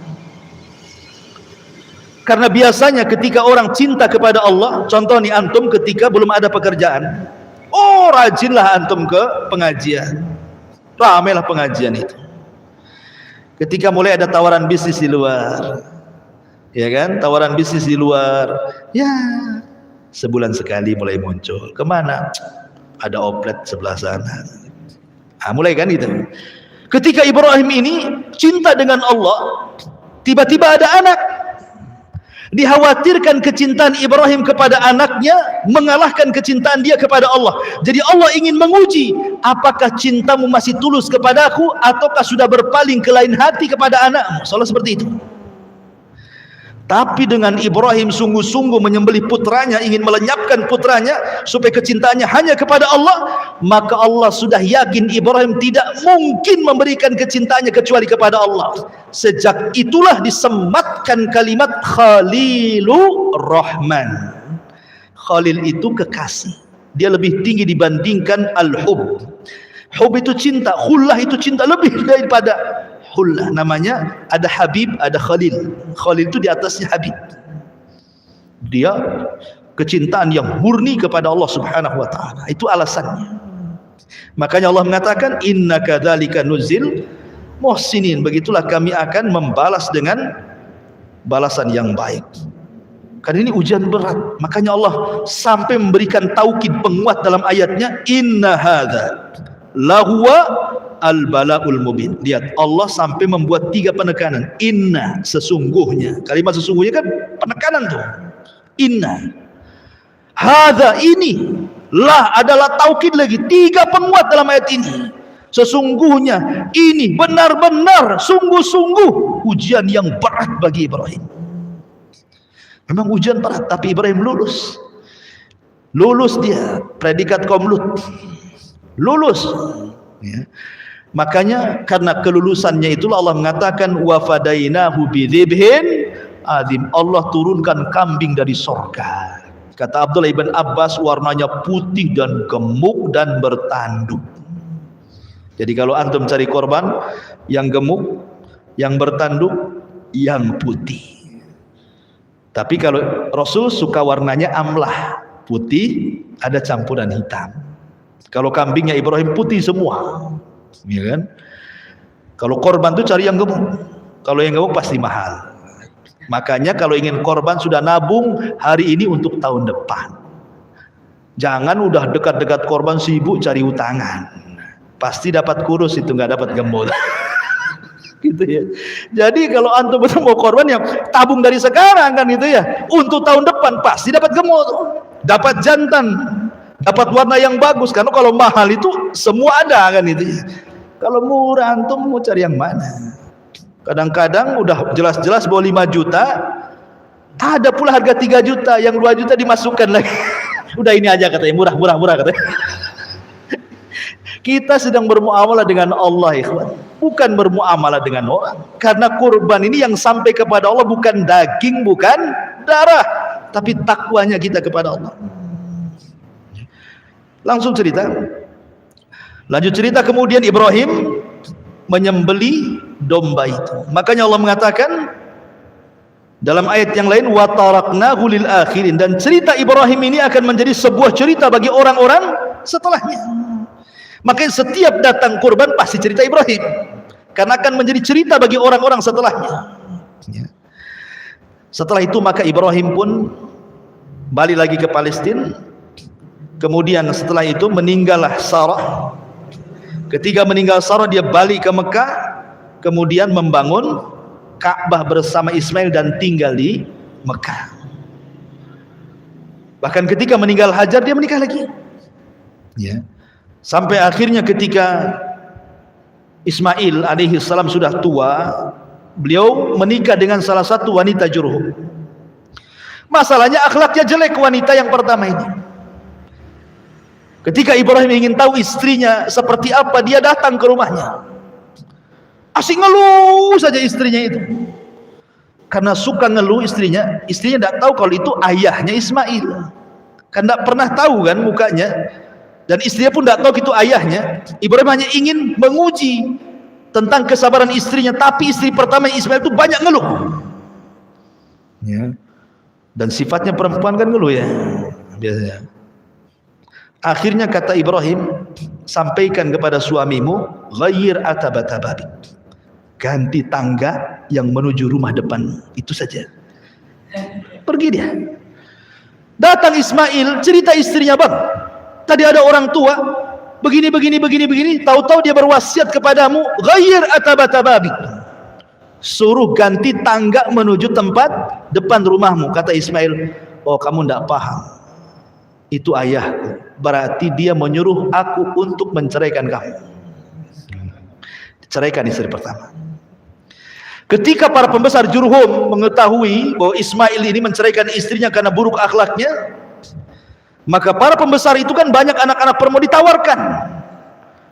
Karena biasanya ketika orang cinta kepada Allah, contoh nih antum ketika belum ada pekerjaan, rajinlah antum ke pengajian, ramailah pengajian itu. Ketika mulai ada tawaran bisnis di luar, ya kan, tawaran bisnis di luar, ya sebulan sekali mulai muncul. Kemana? Ada oplet sebelah sana. Mulai kan itu. Ketika Ibrahim ini cinta dengan Allah, tiba-tiba ada anak. Dikhawatirkan kecintaan Ibrahim kepada anaknya mengalahkan kecintaan dia kepada Allah. Jadi Allah ingin menguji, apakah cintamu masih tulus kepadaku ataukah sudah berpaling ke lain hati kepada anakmu. Soalnya seperti itu. Tapi dengan Ibrahim sungguh-sungguh menyembelih putranya, ingin melenyapkan putranya supaya kecintaannya hanya kepada Allah, maka Allah sudah yakin Ibrahim tidak mungkin memberikan kecintaannya kecuali kepada Allah. Sejak itulah disematkan kalimat Khalilur Rahman. Khalil itu kekasih. Dia lebih tinggi dibandingkan al-hub. Hub itu cinta, khullah itu cinta lebih daripada khullah. Namanya ada Habib, ada Khalil. Khalil itu di atasnya Habib. Dia kecintaan yang murni kepada Allah Subhanahu wa taala. Itu alasannya. Makanya Allah mengatakan inna kadzalika nuzil muhsinin. Begitulah kami akan membalas dengan balasan yang baik. Karena ini ujian berat. Makanya Allah sampai memberikan taukid penguat dalam ayatnya, inna hadza lahuwa al-bala'ul mubin. Lihat, Allah sampai membuat 3 penekanan. Inna, sesungguhnya. Kalimat sesungguhnya kan penekanan tuh. Inna. Hadza, ini. Lah adalah taukid lagi. 3 penguat dalam ayat ini. Sesungguhnya, ini benar-benar, sungguh-sungguh ujian yang berat bagi Ibrahim. Memang ujian berat, tapi Ibrahim lulus. Lulus dia, predikat kaum Lut. Lulus. Ya. Makanya karena kelulusannya itulah Allah mengatakan wa fadainahu bidzibhin adzim. Allah turunkan kambing dari surga. Kata Abdullah ibn Abbas, warnanya putih dan gemuk dan bertanduk. Jadi kalau antum cari korban yang gemuk, yang bertanduk, yang putih. Tapi kalau Rasul suka warnanya amlah, putih ada campuran hitam. Kalau kambingnya Ibrahim putih semua, ya kan? Kalau korban tuh cari yang gemuk. Kalau yang gemuk pasti mahal. Makanya kalau ingin korban sudah nabung hari ini untuk tahun depan. Jangan udah dekat-dekat korban sibuk cari utangan. Pasti dapat kurus itu, nggak dapat gemuk. Gitu ya. Jadi kalau antum betul mau korban yang tabung dari sekarang kan itu ya. Untuk tahun depan pasti dapat gemuk, dapat jantan. Dapat warna yang bagus, karena kalau mahal itu semua ada kan itu. Kalau murah antum mau cari yang mana? Kadang-kadang udah jelas-jelas bawa 5 juta, ada pula harga 3 juta, yang 2 juta dimasukkan lagi. Udah ini aja katanya, murah katanya. Kita sedang bermuamalah dengan Allah, ikhwan, bukan bermuamalah dengan orang. Karena kurban ini yang sampai kepada Allah bukan daging, bukan darah, tapi takwanya kita kepada Allah. Langsung cerita. Lanjut cerita, kemudian Ibrahim menyembeli domba itu. Makanya Allah mengatakan dalam ayat yang lain, wa taraknahu lil akhirin, dan cerita Ibrahim ini akan menjadi sebuah cerita bagi orang-orang setelahnya. Makanya setiap datang kurban pasti cerita Ibrahim, karena akan menjadi cerita bagi orang-orang setelahnya. Setelah itu maka Ibrahim pun balik lagi ke Palestina. Kemudian setelah itu meninggallah Sarah. Ketika meninggal Sarah, dia balik ke Mekah, kemudian membangun Ka'bah bersama Ismail dan tinggal di Mekah. Bahkan ketika meninggal Hajar dia menikah lagi. Ya. Sampai akhirnya ketika Ismail alaihi salam sudah tua, beliau menikah dengan salah satu wanita Jurhum. Masalahnya akhlaknya jelek wanita yang pertama ini. Ketika Ibrahim ingin tahu istrinya seperti apa, dia datang ke rumahnya. Asik ngeluh saja istrinya itu. Karena suka ngeluh istrinya tidak tahu kalau itu ayahnya Ismail. Kan tidak pernah tahu kan mukanya. Dan istrinya pun tidak tahu itu ayahnya. Ibrahim hanya ingin menguji tentang kesabaran istrinya. Tapi istri pertama Ismail itu banyak ngeluh. Ya. Dan sifatnya perempuan kan ngeluh ya. Biasanya. Akhirnya kata Ibrahim, sampaikan kepada suamimu, ghayyir atabata babik. Ganti tangga yang menuju rumah depan. Itu saja. Pergi dia. Datang Ismail, cerita istrinya, bang, tadi ada orang tua begini. Tahu-tahu dia berwasiat kepadamu, ghayyir atabata babik. Suruh ganti tangga menuju tempat depan rumahmu. Kata Ismail, oh kamu tidak paham. Itu ayahku, berarti dia menyuruh aku untuk menceraikan kamu. Ceraikan istri pertama. Ketika para pembesar Jurhum mengetahui bahwa Ismail ini menceraikan istrinya karena buruk akhlaknya, maka para pembesar itu kan banyak anak-anak perempuan ditawarkan.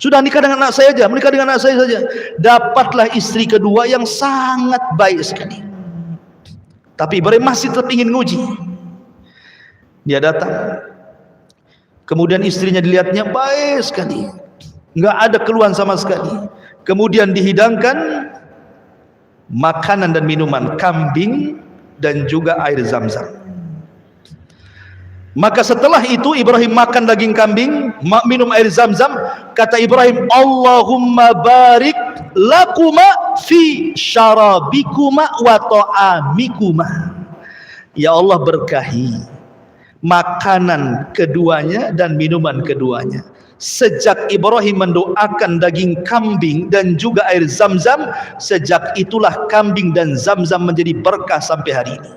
Sudah nikah dengan anak saya aja, menikah dengan anak saya saja. Dapatlah istri kedua yang sangat baik sekali. Tapi Ibrahim masih tetap ingin nguji. Dia datang. Kemudian istrinya dilihatnya baik sekali, nggak ada keluhan sama sekali. Kemudian dihidangkan makanan dan minuman, kambing dan juga air zam-zam. Maka setelah itu Ibrahim makan daging kambing, minum air zam-zam. Kata Ibrahim, Allahumma barik lakuma fi syarabikuma wa ta'amikuma. Ya Allah, berkahi makanan keduanya dan minuman keduanya. Sejak Ibrahim mendoakan daging kambing dan juga air zam-zam, sejak itulah kambing dan zam-zam menjadi berkah sampai hari ini.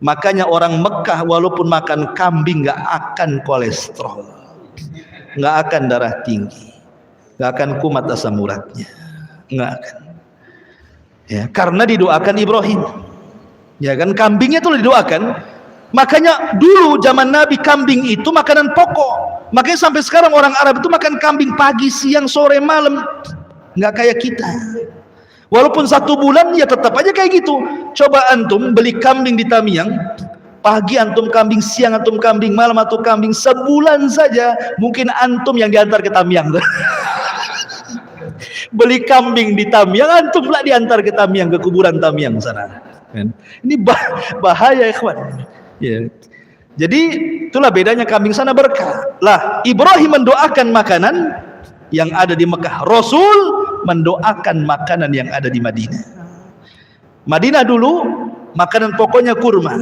Makanya orang Mekah walaupun makan kambing gak akan kolesterol, gak akan darah tinggi, gak akan kumat asam uratnya, gak akan. Ya, karena didoakan Ibrahim. Ya kan, kambingnya itu didoakan. Makanya dulu zaman Nabi kambing itu makanan pokok. Makanya sampai sekarang orang Arab itu makan kambing pagi, siang, sore, malam. Nggak kayak kita. Walaupun 1 bulan ya tetap aja kayak gitu. Coba antum beli kambing di Tamiang, pagi antum kambing, siang antum kambing, malam antum kambing, sebulan saja mungkin antum yang diantar ke Tamiang. Beli kambing di Tamiang, antum pula diantar ke Tamiang, ke kuburan Tamiang sana. Ini bahaya ikhwan. Ya. Jadi itulah bedanya kambing sana berkah. Lah Ibrahim mendoakan makanan yang ada di Mekah, Rasul mendoakan makanan yang ada di Madinah. Madinah dulu makanan pokoknya kurma.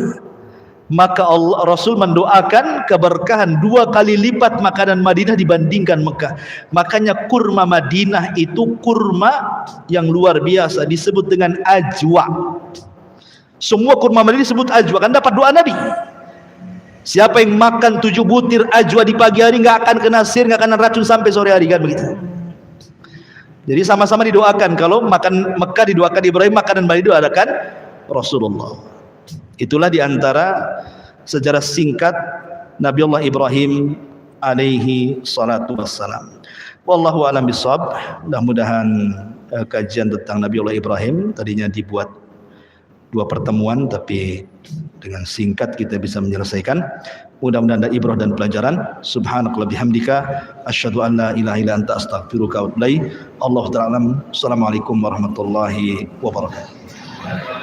Maka Rasul mendoakan keberkahan 2 kali lipat makanan Madinah dibandingkan Mekah. Makanya kurma Madinah itu kurma yang luar biasa, disebut dengan ajwa. Semua kurma Madinah disebut ajwa, kan dapat doa Nabi. Siapa yang makan 7 butir ajwa di pagi hari nggak akan kena sihir, nggak kena racun sampai sore hari, kan begitu. Jadi sama-sama didoakan. Kalau makan Mekah didoakan Ibrahim, makanan Madinah didoakan Rasulullah. Itulah diantara sejarah singkat Nabiullah Ibrahim alaihi salatu wassalam. Wallahu a'lam bishawab. Mudah-mudahan kajian tentang Nabiullah Ibrahim tadinya dibuat 2 pertemuan, tapi dengan singkat kita bisa menyelesaikan. Mudah-mudahan ada ibrah dan pelajaran. Subhanakallah bihamdika asyhadu an la ilaha illa anta astaghfiruka wa atubu ilaik. Allahu ta'ala. Assalamualaikum warahmatullahi wabarakatuh.